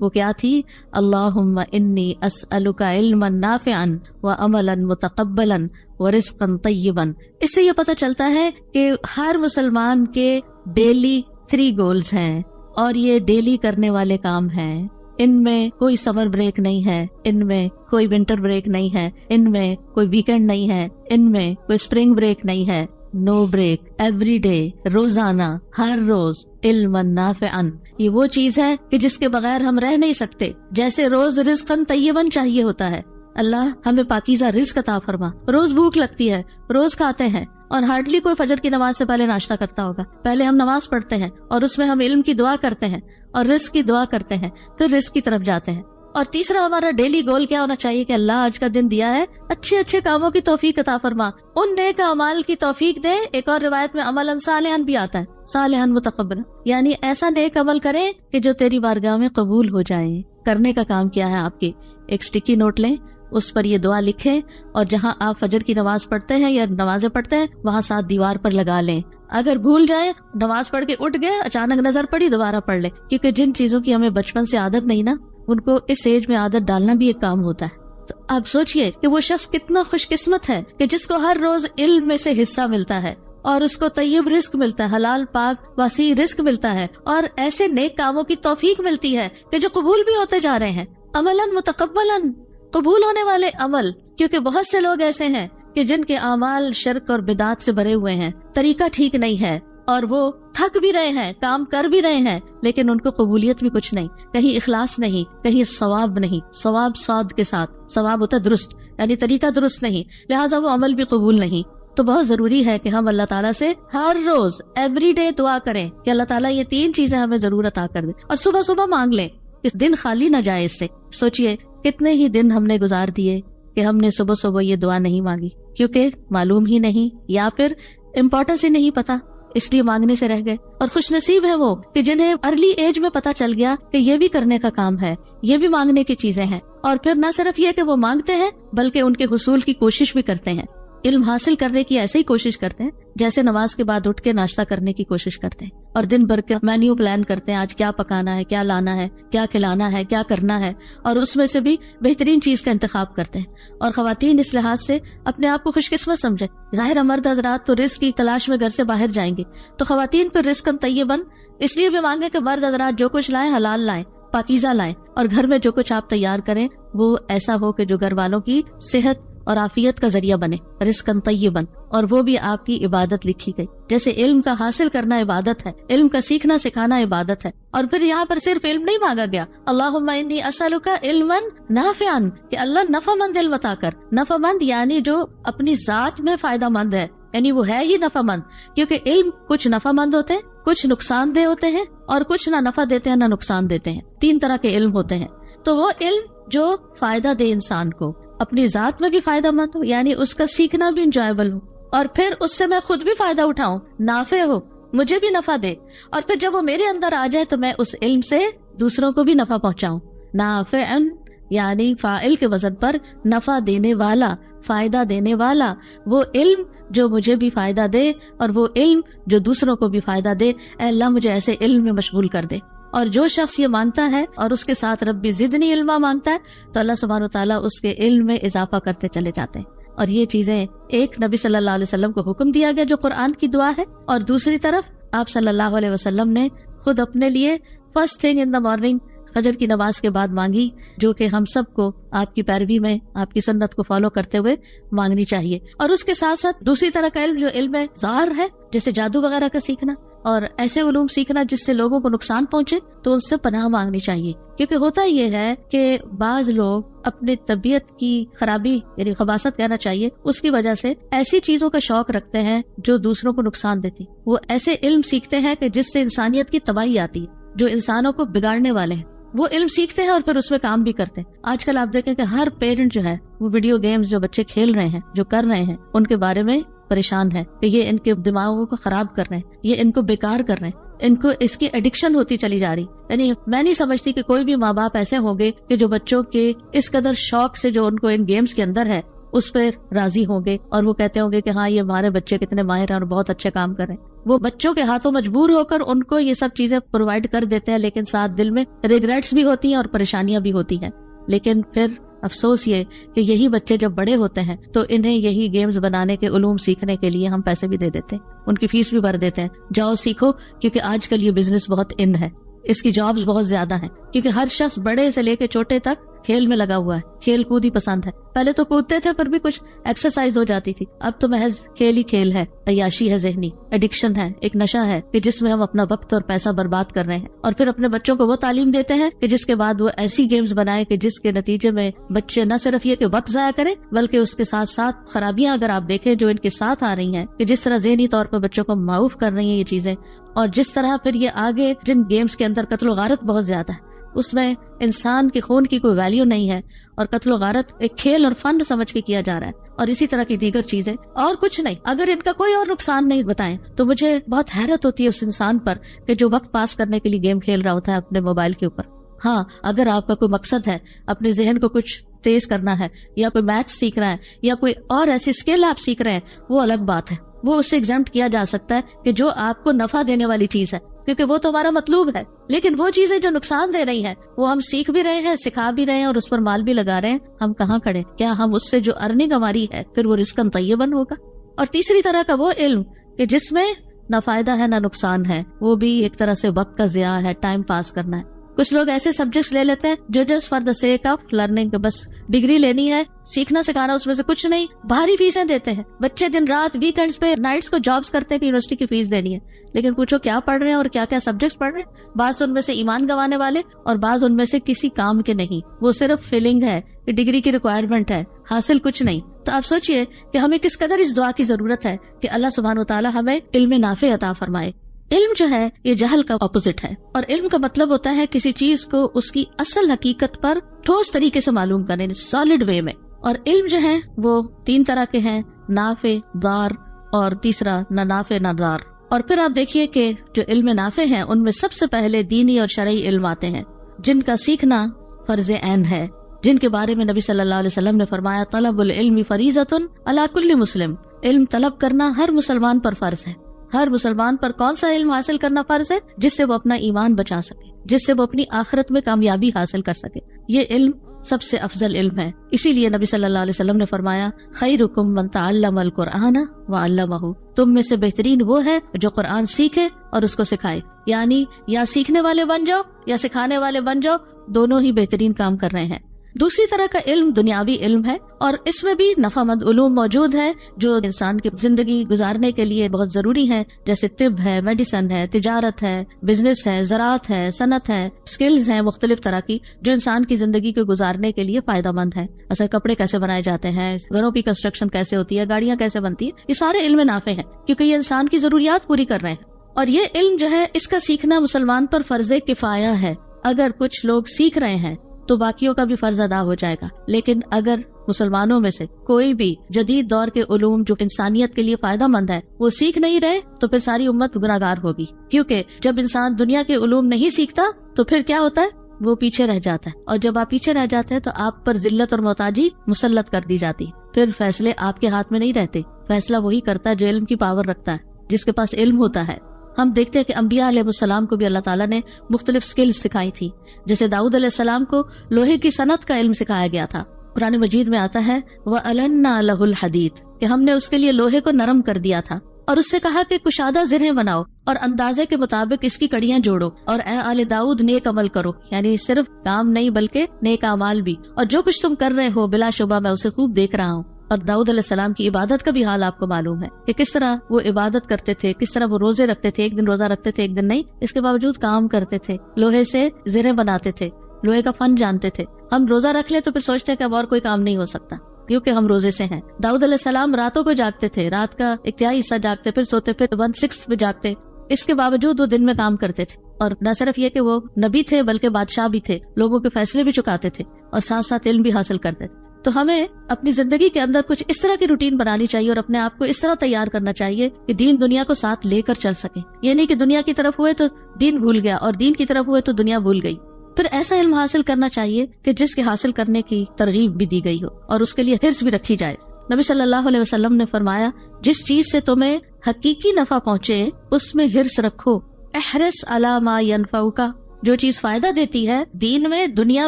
وہ کیا تھی؟ اللہم انی اسألک علما نافعا وعملا متقبلا ورزقا طیبا۔ اس سے یہ پتہ چلتا ہے کہ ہر مسلمان کے ڈیلی 3 گولز ہیں، اور یہ ڈیلی کرنے والے کام ہیں۔ ان میں کوئی سمر بریک نہیں ہے، ان میں کوئی ونٹر بریک نہیں ہے، ان میں کوئی ویکنڈ نہیں ہے، ان میں کوئی اسپرنگ بریک نہیں ہے۔ نو بریک، ایوری ڈے، روزانہ، ہر روز علما نافعا۔ یہ وہ چیز ہے کہ جس کے بغیر ہم رہ نہیں سکتے۔ جیسے روز رزقا طیبا چاہیے ہوتا ہے، اللہ ہمیں پاکیزہ رزق عطا فرما۔ روز بھوک لگتی ہے، روز کھاتے ہیں، اور ہارڈلی کوئی فجر کی نماز سے پہلے ناشتہ کرتا ہوگا۔ پہلے ہم نماز پڑھتے ہیں اور اس میں ہم علم کی دعا کرتے ہیں اور رزق کی دعا کرتے ہیں، پھر رزق کی طرف جاتے ہیں۔ اور تیسرا ہمارا ڈیلی گول کیا ہونا چاہیے کہ اللہ آج کا دن دیا ہے، اچھے اچھے کاموں کی توفیق عطا فرما، ان نیک اعمال کی توفیق دے۔ ایک اور روایت میں عملا صالحا بھی آتا ہے، صالحا متقبلا، یعنی ایسا نیک عمل کریں کہ جو تیری بارگاہ میں قبول ہو جائے۔ کرنے کا کام کیا ہے آپ کی؟ ایک سٹیکی نوٹ لیں، اس پر یہ دعا لکھیں، اور جہاں آپ فجر کی نماز پڑھتے ہیں یا نمازیں پڑھتے ہیں وہاں ساتھ دیوار پر لگا لیں۔ اگر بھول جائیں، نماز پڑھ کے اٹھ گئے، اچانک نظر پڑی، دوبارہ پڑھ لیں، کیونکہ جن چیزوں کی ہمیں بچپن سے عادت نہیں نا، ان کو اس ایج میں عادت ڈالنا بھی ایک کام ہوتا ہے۔ تو آپ سوچئے کہ وہ شخص کتنا خوش قسمت ہے کہ جس کو ہر روز علم میں سے حصہ ملتا ہے، اور اس کو طیب رزق ملتا ہے، حلال پاک وسیع رزق ملتا ہے، اور ایسے نیک کاموں کی توفیق ملتی ہے کہ جو قبول بھی ہوتے جا رہے ہیں، عملاً متقبلاً، قبول ہونے والے عمل۔ کیونکہ بہت سے لوگ ایسے ہیں کہ جن کے اعمال شرک اور بدعات سے بھرے ہوئے ہیں، طریقہ ٹھیک نہیں ہے، اور وہ تھک بھی رہے ہیں، کام کر بھی رہے ہیں، لیکن ان کو قبولیت بھی کچھ نہیں، کہیں اخلاص نہیں، کہیں ثواب نہیں۔ ثواب صاد کے ساتھ، ثواب ہوتا ہے درست، یعنی طریقہ درست نہیں، لہٰذا وہ عمل بھی قبول نہیں۔ تو بہت ضروری ہے کہ ہم اللہ تعالیٰ سے ہر روز ایوری ڈے دعا کریں کہ اللہ تعالیٰ یہ 3 چیزیں ہمیں ضرور عطا کر دے، اور صبح صبح مانگ لیں، اس دن خالی نہ جائے اس سے۔ سوچئے کتنے ہی دن ہم نے گزار دیے کہ ہم نے صبح صبح یہ دعا نہیں مانگی، کیونکہ معلوم ہی نہیں یا پھر امپورٹنس ہی نہیں پتا، اس لیے مانگنے سے رہ گئے۔ اور خوش نصیب ہے وہ کہ جنہیں ارلی ایج میں پتا چل گیا کہ یہ بھی کرنے کا کام ہے، یہ بھی مانگنے کی چیزیں ہیں، اور پھر نہ صرف یہ کہ وہ مانگتے ہیں بلکہ ان کے حصول کی کوشش بھی کرتے ہیں۔ علم حاصل کرنے کی ایسے ہی کوشش کرتے ہیں جیسے نماز کے بعد اٹھ کے ناشتہ کرنے کی کوشش کرتے ہیں، اور دن بھر کا مینیو پلان کرتے ہیں، آج کیا پکانا ہے، کیا لانا ہے، کیا کھلانا ہے، کیا کرنا ہے، اور اس میں سے بھی بہترین چیز کا انتخاب کرتے ہیں۔ اور خواتین اس لحاظ سے اپنے آپ کو خوش قسمت سمجھے۔ ظاہر مرد حضرات تو رزق کی تلاش میں گھر سے باہر جائیں گے، تو خواتین پہ رزقاً طیباً اس لیے بھی مانگے کہ مرد حضرات جو کچھ لائیں حلال لائیں، پاکیزہ لائیں، اور گھر میں جو کچھ آپ تیار کریں وہ ایسا ہو کہ جو گھر والوں کی صحت اور عافیت کا ذریعہ بنے، رزقاً طیباً، اور وہ بھی آپ کی عبادت لکھی گئی۔ جیسے علم کا حاصل کرنا عبادت ہے، علم کا سیکھنا سکھانا عبادت ہے، اور پھر یہاں پر صرف علم نہیں مانگا گیا، اللہم انی اسألک علما نافعا، کہ اللہ نفع مند علم عطا کر۔ نفع مند یعنی جو اپنی ذات میں فائدہ مند ہے، یعنی وہ ہے ہی نفع مند، کیونکہ علم کچھ نفع مند ہوتے ہیں، کچھ نقصان دہ ہوتے ہیں، اور کچھ نہ نفع دیتے ہیں نہ نقصان دیتے ہیں۔ 3 طرح کے علم ہوتے ہیں۔ تو وہ علم جو فائدہ دے انسان کو، اپنی ذات میں بھی فائدہ مند ہو، یعنی اس کا سیکھنا بھی انجوائبل ہو، اور پھر اس سے میں خود بھی فائدہ اٹھاؤں، نافع ہو، مجھے بھی نفع دے، اور پھر جب وہ میرے اندر آ جائے تو میں اس علم سے دوسروں کو بھی نفع پہنچاؤں۔ نافعن یعنی فاعل کے وزن پر نفع دینے والا، فائدہ دینے والا، وہ علم جو مجھے بھی فائدہ دے اور وہ علم جو دوسروں کو بھی فائدہ دے۔ اے اللہ مجھے ایسے علم میں مشغول کر دے۔ اور جو شخص یہ مانگتا ہے اور اس کے ساتھ ربی زدنی علما مانگتا ہے تو اللہ سبحانہ وتعالیٰ اس کے علم میں اضافہ کرتے چلے جاتے ہیں۔ اور یہ چیزیں ایک نبی صلی اللہ علیہ وسلم کو حکم دیا گیا جو قرآن کی دعا ہے، اور دوسری طرف آپ صلی اللہ علیہ وسلم نے خود اپنے لیے first thing in the morning فجر کی نماز کے بعد مانگی، جو کہ ہم سب کو آپ کی پیروی میں آپ کی سنت کو فالو کرتے ہوئے مانگنی چاہیے۔ اور اس کے ساتھ ساتھ دوسری طرح کا علم جو علم ظاہر ہے، جیسے جادو وغیرہ کا سیکھنا اور ایسے علوم سیکھنا جس سے لوگوں کو نقصان پہنچے، تو ان سے پناہ مانگنی چاہیے۔ کیونکہ ہوتا یہ ہے کہ بعض لوگ اپنی طبیعت کی خرابی یعنی خباثت کہنا چاہیے، اس کی وجہ سے ایسی چیزوں کا شوق رکھتے ہیں جو دوسروں کو نقصان دیتی۔ وہ ایسے علم سیکھتے ہیں کہ جس سے انسانیت کی تباہی آتی ہے، جو انسانوں کو بگاڑنے والے ہیں، وہ علم سیکھتے ہیں اور پھر اس میں کام بھی کرتے ہیں۔ آج کل آپ دیکھیں کہ ہر پیرنٹ جو ہے وہ ویڈیو گیمز جو بچے کھیل رہے ہیں، جو کر رہے ہیں، ان کے بارے میں پریشان ہے کہ یہ ان کے دماغوں کو خراب کر رہے ہیں، یہ ان کو بیکار کر رہے ہیں، ان کو اس کی ایڈکشن ہوتی چلی جا رہی۔ یعنی میں نہیں سمجھتی کہ کوئی بھی ماں باپ ایسے ہوں گے کہ جو بچوں کے اس قدر شوق سے جو ان کو ان گیمز کے اندر ہے اس پہ راضی ہوں گے اور وہ کہتے ہوں گے کہ ہاں یہ ہمارے بچے کتنے ماہر ہیں اور بہت اچھے کام کر رہے ہیں. وہ بچوں کے ہاتھوں مجبور ہو کر ان کو یہ سب چیزیں پرووائڈ کر دیتے ہیں، لیکن ساتھ دل میں ریگریٹس بھی ہوتی ہیں اور پریشانیاں بھی ہوتی ہیں. لیکن پھر افسوس یہ کہ یہی بچے جب بڑے ہوتے ہیں تو انہیں یہی گیمز بنانے کے علوم سیکھنے کے لیے ہم پیسے بھی دے دیتے ہیں، ان کی فیس بھی بھر دیتے ہیں، جاؤ سیکھو، کیونکہ آج کل یہ بزنس بہت ان ہے، اس کی جابز بہت زیادہ ہیں، کیونکہ ہر شخص بڑے سے لے کے چھوٹے تک کھیل میں لگا ہوا ہے، کھیل کود ہی پسند ہے. پہلے تو کودتے تھے پر بھی کچھ ایکسرسائز ہو جاتی تھی، اب تو محض کھیل ہی کھیل ہے، عیاشی ہے، ذہنی ایڈکشن ہے، ایک نشہ ہے کہ جس میں ہم اپنا وقت اور پیسہ برباد کر رہے ہیں، اور پھر اپنے بچوں کو وہ تعلیم دیتے ہیں کہ جس کے بعد وہ ایسی گیمز بنائے کہ جس کے نتیجے میں بچے نہ صرف یہ کہ وقت ضائع کریں بلکہ اس کے ساتھ ساتھ خرابیاں اگر آپ دیکھیں جو ان کے ساتھ آ رہی ہیں کہ جس طرح ذہنی طور پر بچوں کو معاف کر رہی ہیں یہ چیزیں، اور جس طرح پھر یہ آگے جن گیمز کے اندر قتل و غارت بہت زیادہ ہے، اس میں انسان کے خون کی کوئی ویلیو نہیں ہے اور قتل و غارت ایک کھیل اور فن سمجھ کے کیا جا رہا ہے، اور اسی طرح کی دیگر چیزیں اور کچھ نہیں. اگر ان کا کوئی اور نقصان نہیں بتائیں تو مجھے بہت حیرت ہوتی ہے اس انسان پر کہ جو وقت پاس کرنے کے لیے گیم کھیل رہا ہوتا ہے اپنے موبائل کے اوپر. ہاں اگر آپ کا کوئی مقصد ہے، اپنے ذہن کو کچھ تیز کرنا ہے، یا کوئی میتھ سیکھ رہا ہے، یا کوئی اور ایسی اسکل آپ سیکھ رہے ہیں، وہ الگ بات ہے، وہ اس سے ایگزمپٹ کیا جا سکتا ہے کہ جو آپ کو نفع دینے والی چیز ہے، کیونکہ وہ تو ہمارا مطلوب ہے. لیکن وہ چیزیں جو نقصان دے رہی ہیں وہ ہم سیکھ بھی رہے ہیں، سکھا بھی رہے ہیں اور اس پر مال بھی لگا رہے ہیں، ہم کہاں کھڑے؟ کیا ہم اس سے جو ارننگ ہماری ہے پھر وہ رزقاً طیباً ہوگا؟ اور تیسری طرح کا وہ علم کہ جس میں نہ فائدہ ہے نہ نقصان ہے، وہ بھی ایک طرح سے وقت کا ضیاع ہے، ٹائم پاس کرنا ہے. کچھ لوگ ایسے سبجیکٹس لے لیتے ہیں جو just for the sake of learning, بس ڈگری لینی ہے، سیکھنا سکھانا اس میں سے کچھ نہیں، بھاری فیسیں دیتے ہیں بچے، دن رات ویکینڈز پہ نائٹس کو جابز کرتے ہیں کہ یونیورسٹی کی فیس دینی ہے. لیکن پوچھو کیا پڑھ رہے ہیں اور کیا کیا سبجیکٹس پڑھ رہے ہیں؟ بعض ان میں سے ایمان گنوانے والے اور بعض ان میں سے کسی کام کے نہیں، وہ صرف فیلنگ ہے کہ ڈگری کی ریکوائرمنٹ ہے، حاصل کچھ نہیں. تو آپ سوچئے کہ ہمیں کس قدر اس دعا کی ضرورت ہے کہ اللہ سبحانہ وتعالی ہمیں علم نافع عطا فرمائے. علم جو ہے یہ جہل کا اپوزٹ ہے، اور علم کا مطلب ہوتا ہے کسی چیز کو اس کی اصل حقیقت پر ٹھوس طریقے سے معلوم کرنے، سالڈ وے میں. اور علم جو ہے وہ تین طرح کے ہیں، نافع، ضار، اور تیسرا نہ نافع نہ ضار. اور پھر آپ دیکھیے کہ جو علم نافع ہیں ان میں سب سے پہلے دینی اور شرعی علم آتے ہیں جن کا سیکھنا فرض عین ہے، جن کے بارے میں نبی صلی اللہ علیہ وسلم نے فرمایا طلب العلم فریضۃ علی کل مسلم، علم طلب کرنا ہر مسلمان پر فرض ہے. ہر مسلمان پر کون سا علم حاصل کرنا فرض ہے؟ جس سے وہ اپنا ایمان بچا سکے، جس سے وہ اپنی آخرت میں کامیابی حاصل کر سکے. یہ علم سب سے افضل علم ہے. اسی لیے نبی صلی اللہ علیہ وسلم نے فرمایا خیرکم من تعلم القرآن وعلمہ، تم میں سے بہترین وہ ہے جو قرآن سیکھے اور اس کو سکھائے. یعنی یا سیکھنے والے بن جاؤ یا سکھانے والے بن جاؤ، دونوں ہی بہترین کام کر رہے ہیں. دوسری طرح کا علم دنیاوی علم ہے، اور اس میں بھی نفع مند علوم موجود ہیں جو انسان کی زندگی گزارنے کے لیے بہت ضروری ہیں، جیسے طب ہے، میڈیسن ہے، تجارت ہے، بزنس ہے، زراعت ہے، صنعت ہے، سکلز ہیں مختلف طرح کی جو انسان کی زندگی کو گزارنے کے لیے فائدہ مند ہے. اصل کپڑے کیسے بنائے جاتے ہیں، گھروں کی کنسٹرکشن کیسے ہوتی ہے، گاڑیاں کیسے بنتی ہیں، یہ سارے علم نافع ہیں کیونکہ یہ انسان کی ضروریات پوری کر رہے ہیں. اور یہ علم جو ہے اس کا سیکھنا مسلمان پر فرض کفایہ ہے. اگر کچھ لوگ سیکھ رہے ہیں تو باقیوں کا بھی فرض ادا ہو جائے گا. لیکن اگر مسلمانوں میں سے کوئی بھی جدید دور کے علوم جو انسانیت کے لیے فائدہ مند ہے وہ سیکھ نہیں رہے تو پھر ساری امت گناہگار ہوگی. کیونکہ جب انسان دنیا کے علوم نہیں سیکھتا تو پھر کیا ہوتا ہے، وہ پیچھے رہ جاتا ہے، اور جب آپ پیچھے رہ جاتے ہیں تو آپ پر ذلت اور محتاجی مسلط کر دی جاتی. پھر فیصلے آپ کے ہاتھ میں نہیں رہتے، فیصلہ وہی کرتا ہے جو علم کی پاور رکھتا ہے، جس کے پاس علم ہوتا ہے. ہم دیکھتے ہیں کہ انبیاء علیہ السلام کو بھی اللہ تعالیٰ نے مختلف سکلز سکھائی تھی. جیسے داؤد علیہ السلام کو لوہے کی صنعت کا علم سکھایا گیا تھا. قرآن مجید میں آتا ہے وَأَلَنَّا لَهُ الْحَدِيدَ، کہ ہم نے اس کے لیے لوہے کو نرم کر دیا تھا اور اس سے کہا کہ کشادہ زرہیں بناؤ اور اندازے کے مطابق اس کی کڑیاں جوڑو، اور اے آل داؤد نیک عمل کرو. یعنی صرف کام نہیں بلکہ نیک اعمال بھی، اور جو کچھ تم کر رہے ہو بلا شبہ میں اسے خوب دیکھ رہا ہوں. اور داؤد علیہ السلام کی عبادت کا بھی حال آپ کو معلوم ہے کہ کس طرح وہ عبادت کرتے تھے، کس طرح وہ روزے رکھتے تھے، ایک دن روزہ رکھتے تھے ایک دن نہیں، اس کے باوجود کام کرتے تھے، لوہے سے زریں بناتے تھے، لوہے کا فن جانتے تھے. ہم روزہ رکھ لیں تو پھر سوچتے ہیں کہ اب اور کوئی کام نہیں ہو سکتا کیونکہ ہم روزے سے ہیں. داؤد علیہ السلام راتوں کو جاگتے تھے، رات کا ایک تہائی حصہ جاگتے، پھر سوتے، پھر 1/6 پہ جاگتے. اس کے باوجود وہ دن میں کام کرتے تھے، اور نہ صرف یہ کہ وہ نبی تھے بلکہ بادشاہ بھی تھے، لوگوں کے فیصلے بھی چکاتے تھے اور ساتھ ساتھ علم بھی حاصل کرتے تھے. تو ہمیں اپنی زندگی کے اندر کچھ اس طرح کی روٹین بنانی چاہیے اور اپنے آپ کو اس طرح تیار کرنا چاہیے کہ دین دنیا کو ساتھ لے کر چل سکے. یہ نہیں کہ دنیا کی طرف ہوئے تو دین بھول گیا اور دین کی طرف ہوئے تو دنیا بھول گئی. پھر ایسا علم حاصل کرنا چاہیے کہ جس کے حاصل کرنے کی ترغیب بھی دی گئی ہو اور اس کے لیے حرص بھی رکھی جائے. نبی صلی اللہ علیہ وسلم نے فرمایا جس چیز سے تمہیں حقیقی نفع پہنچے اس میں حرص رکھو. احرص علی ما ینفعک، جو چیز فائدہ دیتی ہے دین میں دنیا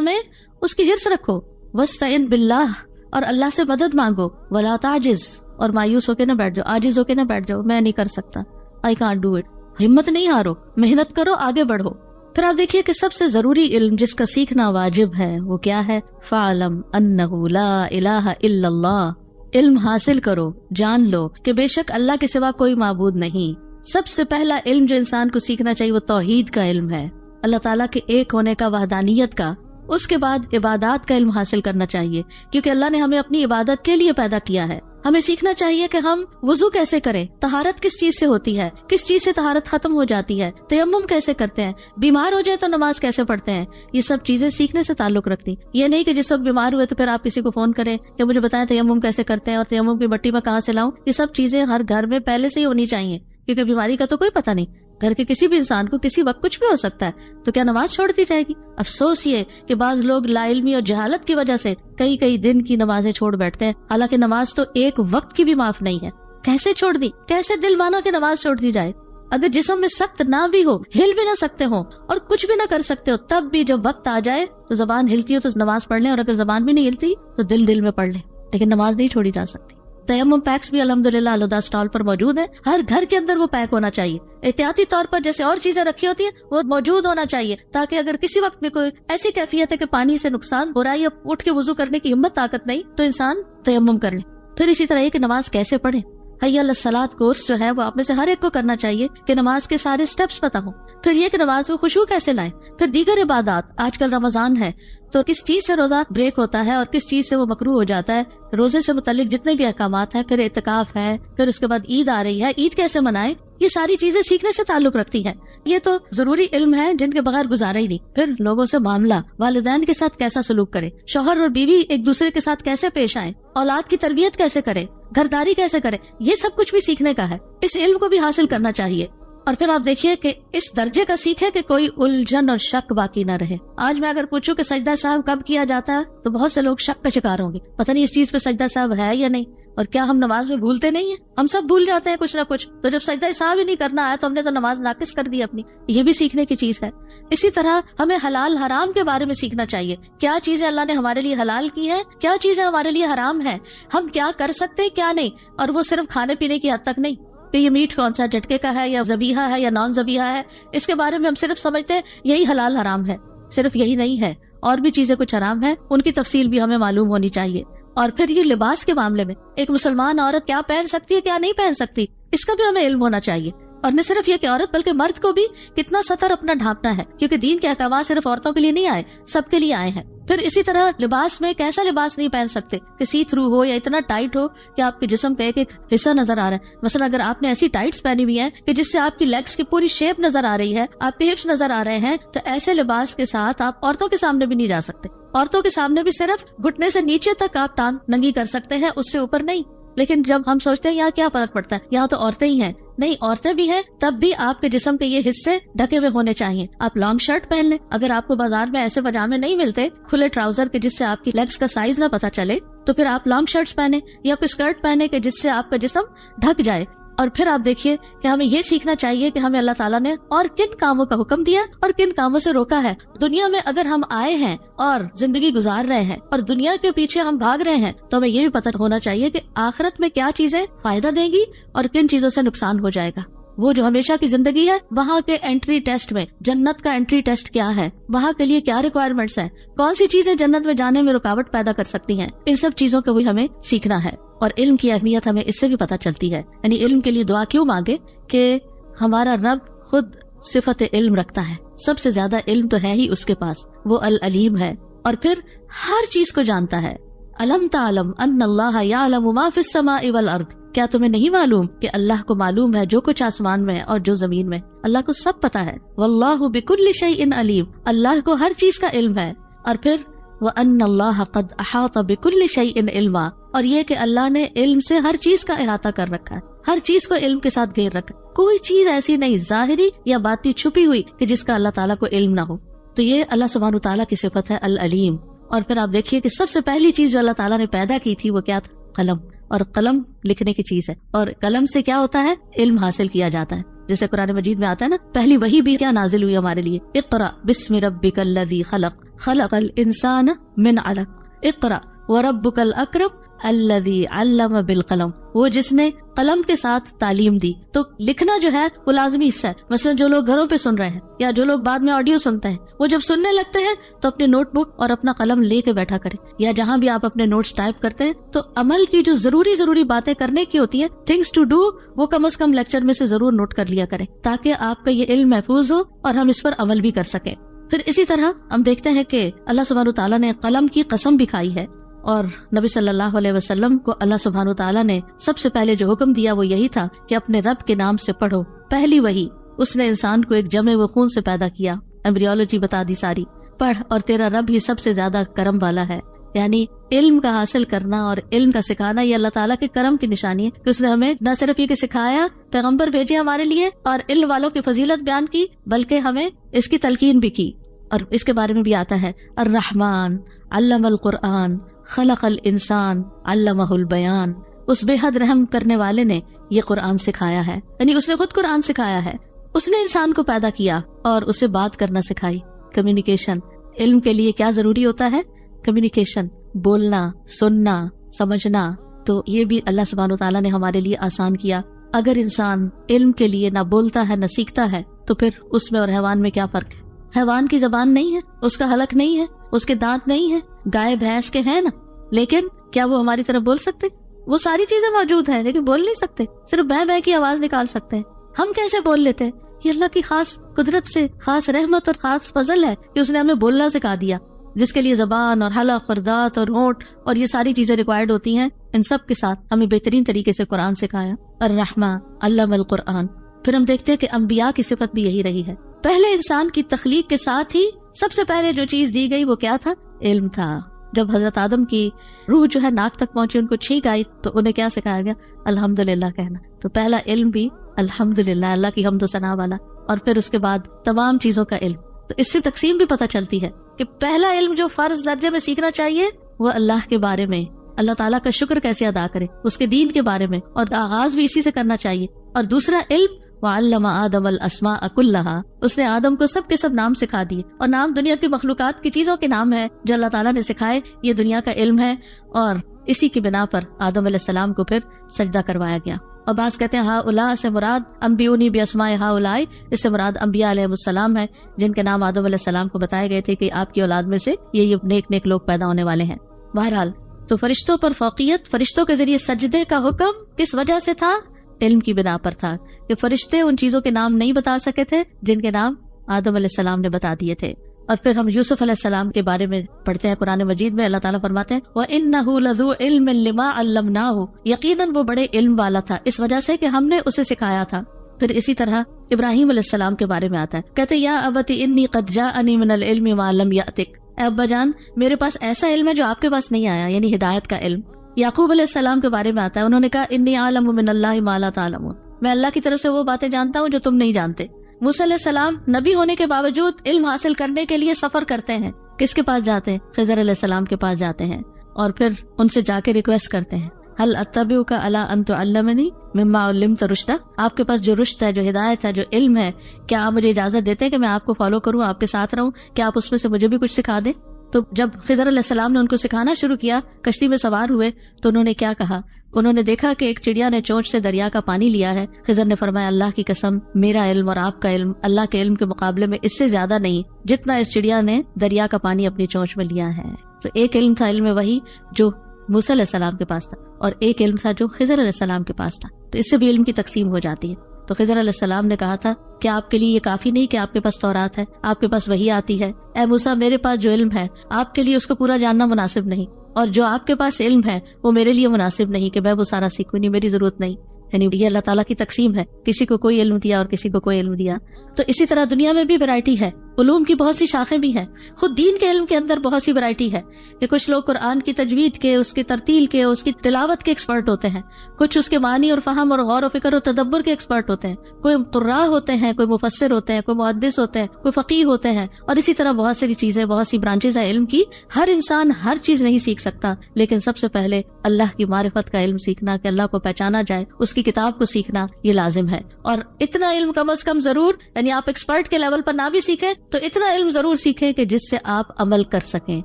میں اس کی حرص رکھو. واستعن باللہ، اور اللہ سے مدد مانگو. ولا تعجز، اور مایوس ہو کے نہ بیٹھ جاؤ، عاجز ہو کے نہ بیٹھ جاؤ میں نہیں کر سکتا، I can't do it. ہمت نہیں ہارو، محنت کرو، آگے بڑھو. پھر آپ دیکھیے کہ سب سے ضروری علم جس کا سیکھنا واجب ہے وہ کیا ہے؟ فَعْلَمْ أَنَّهُ لَا إِلَهَ إِلَّا اللَّهُ. علم حاصل کرو، جان لو کہ بے شک اللہ کے سوا کوئی معبود نہیں. سب سے پہلا علم جو انسان کو سیکھنا چاہیے وہ توحید کا علم ہے، اللہ تعالیٰ کے ایک ہونے کا، وحدانیت کا. اس کے بعد عبادات کا علم حاصل کرنا چاہیے کیونکہ اللہ نے ہمیں اپنی عبادت کے لیے پیدا کیا ہے. ہمیں سیکھنا چاہیے کہ ہم وضو کیسے کریں، طہارت کس چیز سے ہوتی ہے، کس چیز سے طہارت ختم ہو جاتی ہے، تیمم کیسے کرتے ہیں، بیمار ہو جائے تو نماز کیسے پڑھتے ہیں. یہ سب چیزیں سیکھنے سے تعلق رکھتی. یہ نہیں کہ جس وقت بیمار ہوئے تو پھر آپ کسی کو فون کریں کہ مجھے بتائیں تیمم کیسے کرتے ہیں اور تیمم کی مٹی میں کہاں سے لاؤں. یہ سب چیزیں ہر گھر میں پہلے سے ہی ہونی چاہیے کیونکہ بیماری کا تو کوئی پتہ نہیں، گھر کے کسی بھی انسان کو کسی وقت کچھ بھی ہو سکتا ہے. تو کیا نماز چھوڑ دی جائے گی؟ افسوس یہ کہ بعض لوگ لا علمی اور جہالت کی وجہ سے کئی دن کی نمازیں چھوڑ بیٹھتے ہیں، حالانکہ نماز تو ایک وقت کی بھی معاف نہیں ہے. کیسے چھوڑ دی؟ کیسے دل مانا کہ نماز چھوڑ دی جائے؟ اگر جسم میں سخت نہ بھی ہو، ہل بھی نہ سکتے ہو اور کچھ بھی نہ کر سکتے ہو، تب بھی جب وقت آ جائے تو زبان ہلتی ہو تو نماز پڑھ لیں، اور اگر زبان بھی نہیں ہلتی تو دل میں پڑھ لیں، لیکن نماز نہیں چھوڑی جا سکتی. تیمم پیکس بھی الحمدللہ الہدا اسٹال پر موجود ہے. ہر گھر کے اندر وہ پیک ہونا چاہیے. احتیاطی طور پر جیسے اور چیزیں رکھی ہوتی ہیں وہ موجود ہونا چاہیے تاکہ اگر کسی وقت میں کوئی ایسی کیفیت ہے کہ پانی سے نقصان ہو رہا ہے یا اٹھ کے وضو کرنے کی ہمت طاقت نہیں تو انسان تیمم کر لے. پھر اسی طرح یہ کہ نماز کیسے پڑھیں. حی علی الصلاۃ کورس جو ہے وہ آپ میں سے ہر ایک کو کرنا چاہیے کہ نماز کے سارے سٹیپس پتہ ہوں. پھر یہ کہ نماز میں خشوع کیسے لائیں. پھر دیگر عبادات، آج کل رمضان ہے تو کس چیز سے روزہ بریک ہوتا ہے اور کس چیز سے وہ مکروہ ہو جاتا ہے، روزے سے متعلق جتنے بھی احکامات ہیں. پھر اعتکاف ہے، پھر اس کے بعد عید آ رہی ہے، عید کیسے منائیں. یہ ساری چیزیں سیکھنے سے تعلق رکھتی ہیں. یہ تو ضروری علم ہے جن کے بغیر گزارا ہی نہیں. پھر لوگوں سے معاملہ، والدین کے ساتھ کیسا سلوک کرے، شوہر اور بیوی ایک دوسرے کے ساتھ کیسے پیش آئیں، اولاد کی تربیت کیسے کرے، گھرداری کیسے کرے، یہ سب کچھ بھی سیکھنے کا ہے. اس علم کو بھی حاصل کرنا چاہیے. اور پھر آپ دیکھیے کہ اس درجے کا سیکھے کہ کوئی الجھن اور شک باقی نہ رہے. آج میں اگر پوچھوں کہ سجدہ صاحب کب کیا جاتا ہے تو بہت سے لوگ شک کا شکار ہوں گے، پتہ نہیں اس چیز پہ سجدہ صاحب ہے یا نہیں. اور کیا ہم نماز میں بھولتے نہیں ہیں؟ ہم سب بھول جاتے ہیں کچھ نہ کچھ. تو جب سجدہ صاحب ہی نہیں کرنا آیا تو ہم نے تو نماز ناقص کر دی اپنی. یہ بھی سیکھنے کی چیز ہے. اسی طرح ہمیں حلال حرام کے بارے میں سیکھنا چاہیے. کیا چیزیں اللہ نے ہمارے لیے حلال کی ہیں، کیا چیزیں ہمارے لیے حرام ہیں، ہم کیا کر سکتے ہیں کیا نہیں. اور وہ صرف کھانے پینے کی حد تک نہیں کہ یہ میٹ کون سا جھٹکے کا ہے یا ذبیحہ ہے یا نان ذبیحہ ہے، اس کے بارے میں ہم صرف سمجھتے ہیں یہی حلال حرام ہے. صرف یہی نہیں ہے، اور بھی چیزیں کچھ حرام ہیں، ان کی تفصیل بھی ہمیں معلوم ہونی چاہیے. اور پھر یہ لباس کے معاملے میں ایک مسلمان عورت کیا پہن سکتی ہے کیا نہیں پہن سکتی، اس کا بھی ہمیں علم ہونا چاہیے. اور نہ صرف یہ کہ عورت بلکہ مرد کو بھی کتنا سطر اپنا ڈھانپنا ہے، کیونکہ دین کے احکامات صرف عورتوں کے لیے نہیں آئے، سب کے لیے آئے ہیں. پھر اسی طرح لباس میں کیسا لباس نہیں پہن سکتے کہ سی تھرو ہو یا اتنا ٹائٹ ہو کہ آپ کے جسم کا ایک ایک حصہ نظر آ رہا ہے. مثلا اگر آپ نے ایسی ٹائٹس پہنی ہوئی ہیں کہ جس سے آپ کی لیگز کی پوری شیپ نظر آ رہی ہے، آپ کے ہپس نظر آ رہے ہیں، تو ایسے لباس کے ساتھ آپ عورتوں کے سامنے بھی نہیں جا سکتے. عورتوں کے سامنے بھی صرف گھٹنے سے نیچے تک آپ ٹانگ ننگی کر سکتے ہیں، اس سے اوپر نہیں. لیکن جب ہم سوچتے ہیں یہاں کیا فرق پڑتا ہے، یہاں تو عورتیں ہی ہیں. نہیں، عورتیں بھی ہیں، تب بھی آپ کے جسم کے یہ حصے ڈھکے ہوئے ہونے چاہیے. آپ لانگ شرٹ پہن لیں. اگر آپ کو بازار میں ایسے پاجامے نہیں ملتے کھلے ٹراؤزر کے جس سے آپ کی لیگز کا سائز نہ پتا چلے، تو پھر آپ لانگ شرٹس پہنے یا کوئی اسکرٹ پہنے کہ جس سے آپ کا جسم ڈھک جائے. اور پھر آپ دیکھیے کہ ہمیں یہ سیکھنا چاہیے کہ ہمیں اللہ تعالیٰ نے اور کن کاموں کا حکم دیا اور کن کاموں سے روکا ہے. دنیا میں اگر ہم آئے ہیں اور زندگی گزار رہے ہیں اور دنیا کے پیچھے ہم بھاگ رہے ہیں تو ہمیں یہ بھی پتہ ہونا چاہیے کہ آخرت میں کیا چیزیں فائدہ دیں گی اور کن چیزوں سے نقصان ہو جائے گا. وہ جو ہمیشہ کی زندگی ہے، وہاں کے انٹری ٹیسٹ میں جنت کا انٹری ٹیسٹ کیا ہے، وہاں کے لیے کیا ریکوائرمنٹس ہیں، کون سی چیزیں جنت میں جانے میں رکاوٹ پیدا کر سکتی ہیں، ان سب چیزوں کو بھی ہمیں سیکھنا ہے. اور علم کی اہمیت ہمیں اس سے بھی پتہ چلتی ہے. یعنی علم کے لیے دعا کیوں مانگے کہ ہمارا رب خود صفت علم رکھتا ہے، سب سے زیادہ علم تو ہے ہی اس کے پاس، وہ العلیم ہے، اور پھر ہر چیز کو جانتا ہے. الم تعلم ان اللہ یعلم ما فی السماء والارض، کیا تمہیں نہیں معلوم کہ اللہ کو معلوم ہے جو کچھ آسمان میں اور جو زمین میں. اللہ کو سب پتا ہے. واللہ بکل شیء علیم، اللہ کو ہر چیز کا علم ہے. اور پھر وَأَنَّ اللَّهَ قَدْ أَحَاطَ بِكُلِّ شَيْءٍ عِلْمًا، اور یہ کہ اللہ نے علم سے ہر چیز کا احاطہ کر رکھا ہے، ہر چیز کو علم کے ساتھ گھیر رکھا. کوئی چیز ایسی نہیں ظاہری یا باطنی چھپی ہوئی کہ جس کا اللہ تعالیٰ کو علم نہ ہو. تو یہ اللہ سبحانہ تعالیٰ کی صفت ہے العلیم. اور پھر آپ دیکھیے کہ سب سے پہلی چیز جو اللہ تعالیٰ نے پیدا کی تھی وہ کیا تھا؟ قلم. اور قلم لکھنے کی چیز ہے، اور قلم سے کیا ہوتا ہے؟ علم حاصل کیا جاتا ہے. جیسے قرآن مجید میں آتا ہے نا، پہلی وحی بھی کیا نازل ہوئی ہمارے لیے؟ اقرأ بسم ربک الذی خلق خلق الانسان من علق اقرأ وربک الاکرم الذی علم بالقلم. وہ جس نے قلم کے ساتھ تعلیم دی. تو لکھنا جو ہے وہ لازمی حصہ ہے. مثلا جو لوگ گھروں پہ سن رہے ہیں یا جو لوگ بعد میں آڈیو سنتے ہیں، وہ جب سننے لگتے ہیں تو اپنے نوٹ بک اور اپنا قلم لے کے بیٹھا کریں، یا جہاں بھی آپ اپنے نوٹس ٹائپ کرتے ہیں تو عمل کی جو ضروری باتیں کرنے کی ہوتی ہیں، تھنگس ٹو ڈو، وہ کم از کم لیکچر میں سے ضرور نوٹ کر لیا کریں تاکہ آپ کا یہ علم محفوظ ہو اور ہم اس پر عمل بھی کر سکیں. پھر اسی طرح ہم دیکھتے ہیں کہ اللہ سبحانہ تعالیٰ نے قلم کی قسم بھی کھائی ہے، اور نبی صلی اللہ علیہ وسلم کو اللہ سبحانہ تعالیٰ نے سب سے پہلے جو حکم دیا وہ یہی تھا کہ اپنے رب کے نام سے پڑھو. پہلی وہی، اس نے انسان کو ایک جمع و خون سے پیدا کیا، ایمبریولوجی بتا دی ساری، پڑھ اور تیرا رب ہی سب سے زیادہ کرم والا ہے. یعنی علم کا حاصل کرنا اور علم کا سکھانا یہ اللہ تعالیٰ کے کرم کی نشانی ہے کہ اس نے ہمیں نہ صرف یہ کہ سکھایا، پیغمبر بھیجے ہمارے لیے اور علم والوں کی فضیلت بیان کی، بلکہ ہمیں اس کی تلقین بھی کی. اور اس کے بارے میں بھی آتا ہے الرحمن علم القرآن خلق الانسان علمہ البیان. اس بے حد رحم کرنے والے نے یہ قرآن سکھایا ہے، یعنی اس نے خود قرآن سکھایا ہے. اس نے انسان کو پیدا کیا اور اسے بات کرنا سکھائی، کمیونیکیشن. علم کے لیے کیا ضروری ہوتا ہے؟ کمیونیکیشن، بولنا، سننا، سمجھنا. تو یہ بھی اللہ سبحانہ تعالیٰ نے ہمارے لیے آسان کیا. اگر انسان علم کے لیے نہ بولتا ہے نہ سیکھتا ہے تو پھر اس میں اور حیوان میں کیا فرق ہے؟ حیوان کی زبان نہیں ہے، اس کا حلق نہیں ہے، اس کے دانت نہیں ہے. گائے بھینس کے ہیں نا، لیکن کیا وہ ہماری طرف بول سکتے؟ وہ ساری چیزیں موجود ہیں لیکن بول نہیں سکتے، صرف بہ بہ کی آواز نکال سکتے ہیں. ہم کیسے بول لیتے ہیں؟ یہ اللہ کی خاص قدرت سے خاص رحمت اور خاص فضل ہے کہ اس نے ہمیں بولنا سکھا دیا، جس کے لیے زبان اور حلق اور دانت اور ہونٹ اور یہ ساری چیزیں ریکوائرڈ ہوتی ہیں. ان سب کے ساتھ ہمیں بہترین طریقے سے قرآن سکھایا. الرحمن علم القرآن. پھر ہم دیکھتے ہیں کہ انبیاء کی صفت بھی یہی رہی ہے. پہلے انسان کی تخلیق کے ساتھ ہی سب سے پہلے جو چیز دی گئی وہ کیا تھا؟ علم تھا. جب حضرت آدم کی روح جو ہے ناک تک پہنچی، ان کو چھینک آئی، تو انہیں کیا سکھایا گیا؟ الحمدللہ کہنا. تو پہلا علم بھی الحمدللہ، اللہ کی حمد و ثنا والا. اور پھر اس کے بعد تمام چیزوں کا علم. تو اس سے تقسیم بھی پتہ چلتی ہے کہ پہلا علم جو فرض درجے میں سیکھنا چاہیے وہ اللہ کے بارے میں، اللہ تعالیٰ کا شکر کیسے ادا کرے، اس کے دین کے بارے میں، اور آغاز بھی اسی سے کرنا چاہیے. اور دوسرا علم وَعَلَّمَ آدَمَ الْأَسْمَاءَ كُلَّهَا. اس نے آدم کو سب کے سب نام سکھا دیے، اور نام دنیا کی مخلوقات کی چیزوں کے نام ہے جو اللہ تعالیٰ نے سکھائے. یہ دنیا کا علم ہے، اور اسی کی بنا پر آدم علیہ السلام کو پھر سجدہ کروایا گیا. اور بعض کہتے ہیں ہؤلاء سے مراد انبیونی باسماء ہؤلاء، اس سے مراد انبیاء علیہ السلام ہے جن کے نام آدم علیہ السلام کو بتائے گئے تھے کہ آپ کی اولاد میں سے یہ نیک نیک لوگ پیدا ہونے والے ہیں. بہرحال تو فرشتوں پر فوقیت، فرشتوں کے ذریعے سجدے کا حکم کس وجہ سے تھا؟ علم کی بنا پر تھا کہ فرشتے ان چیزوں کے نام نہیں بتا سکے تھے جن کے نام آدم علیہ السلام نے بتا دیے تھے. اور پھر ہم یوسف علیہ السلام کے بارے میں پڑھتے ہیں قرآن مجید میں، اللہ تعالیٰ فرماتے ہیں وَإِنَّهُ لَذُو عِلْمٍ لِمَا عَلَّمْنَاهُ. یقیناً وہ بڑے علم والا تھا اس وجہ سے کہ ہم نے اسے سکھایا تھا. پھر اسی طرح ابراہیم علیہ السلام کے بارے میں آتا ہے، کہتے یا ابتی انی قد جاءنی من العلم ما لم یأتک. اے ابا جان، میرے پاس ایسا علم ہے جو آپ کے پاس نہیں آیا، یعنی ہدایت کا علم. یعقوب علیہ السلام کے بارے میں آتا ہے، انہوں نے کہا انی اعلم من اللہ ما لا تعلمون. میں اللہ کی طرف سے وہ باتیں جانتا ہوں جو تم نہیں جانتے. موسیٰ علیہ السلام نبی ہونے کے باوجود علم حاصل کرنے کے لیے سفر کرتے ہیں. کس کے پاس جاتے ہیں؟ خضر علیہ السلام کے پاس جاتے ہیں، اور پھر ان سے جا کے ریکویسٹ کرتے ہیں هل اتبعک علی ان تعلمنی مما علمت رشدا. آپ کے پاس جو رشد ہے، جو ہدایت ہے، جو علم ہے، کیا آپ مجھے اجازت دیتے ہیں کہ میں آپ کو فالو کروں، آپ کے ساتھ رہوں؟ کیا آپ اس میں سے مجھے بھی کچھ سکھا دیں؟ تو جب خضر علیہ السلام نے ان کو سکھانا شروع کیا، کشتی میں سوار ہوئے، تو انہوں نے کیا کہا؟ انہوں نے دیکھا کہ ایک چڑیا نے چونچ سے دریا کا پانی لیا ہے. خضر نے فرمایا اللہ کی قسم، میرا علم اور آپ کا علم اللہ کے علم کے مقابلے میں اس سے زیادہ نہیں جتنا اس چڑیا نے دریا کا پانی اپنی چونچ میں لیا ہے. تو ایک علم تھا علم وحی جو موسیٰ علیہ السلام کے پاس تھا، اور ایک علم تھا جو خضر علیہ السلام کے پاس تھا. تو اس سے بھی علم کی تقسیم ہو جاتی ہے. تو خضر علیہ السلام نے کہا تھا کہ آپ کے لیے یہ کافی نہیں کہ آپ کے پاس تورات ہے، آپ کے پاس وحی آتی ہے. اے موسیٰ، میرے پاس جو علم ہے آپ کے لیے اس کو پورا جاننا مناسب نہیں، اور جو آپ کے پاس علم ہے وہ میرے لیے مناسب نہیں کہ میں وہ سارا سیکھوں، نہیں، میری ضرورت نہیں. یعنی یہ اللہ تعالیٰ کی تقسیم ہے، کسی کو کوئی علم دیا اور کسی کو کوئی علم دیا. تو اسی طرح دنیا میں بھی ویرائٹی ہے. علوم کی بہت سی شاخیں بھی ہیں. خود دین کے علم کے اندر بہت سی ورائٹی ہے کہ کچھ لوگ قرآن کی تجوید کے، اس کی ترتیل کے، اس کی تلاوت کے ایکسپرٹ ہوتے ہیں، کچھ اس کے معنی اور فہم اور غور و فکر اور تدبر کے ایکسپرٹ ہوتے ہیں، کوئی قراء ہوتے ہیں، کوئی مفسر ہوتے ہیں، کوئی محدث ہوتے ہیں، کوئی فقیہ ہوتے ہیں، اور اسی طرح بہت ساری چیزیں، بہت سی برانچز ہیں علم کی. ہر انسان ہر چیز نہیں سیکھ سکتا، لیکن سب سے پہلے اللہ کی معرفت کا علم سیکھنا، کہ اللہ کو پہچانا جائے، اس کی کتاب کو سیکھنا، یہ لازم ہے. اور اتنا علم کم از کم ضرور، یعنی آپ ایکسپرٹ کے لیول پر نہ بھی سیکھیں تو اتنا علم ضرور سیکھیں کہ جس سے آپ عمل کر سکیں،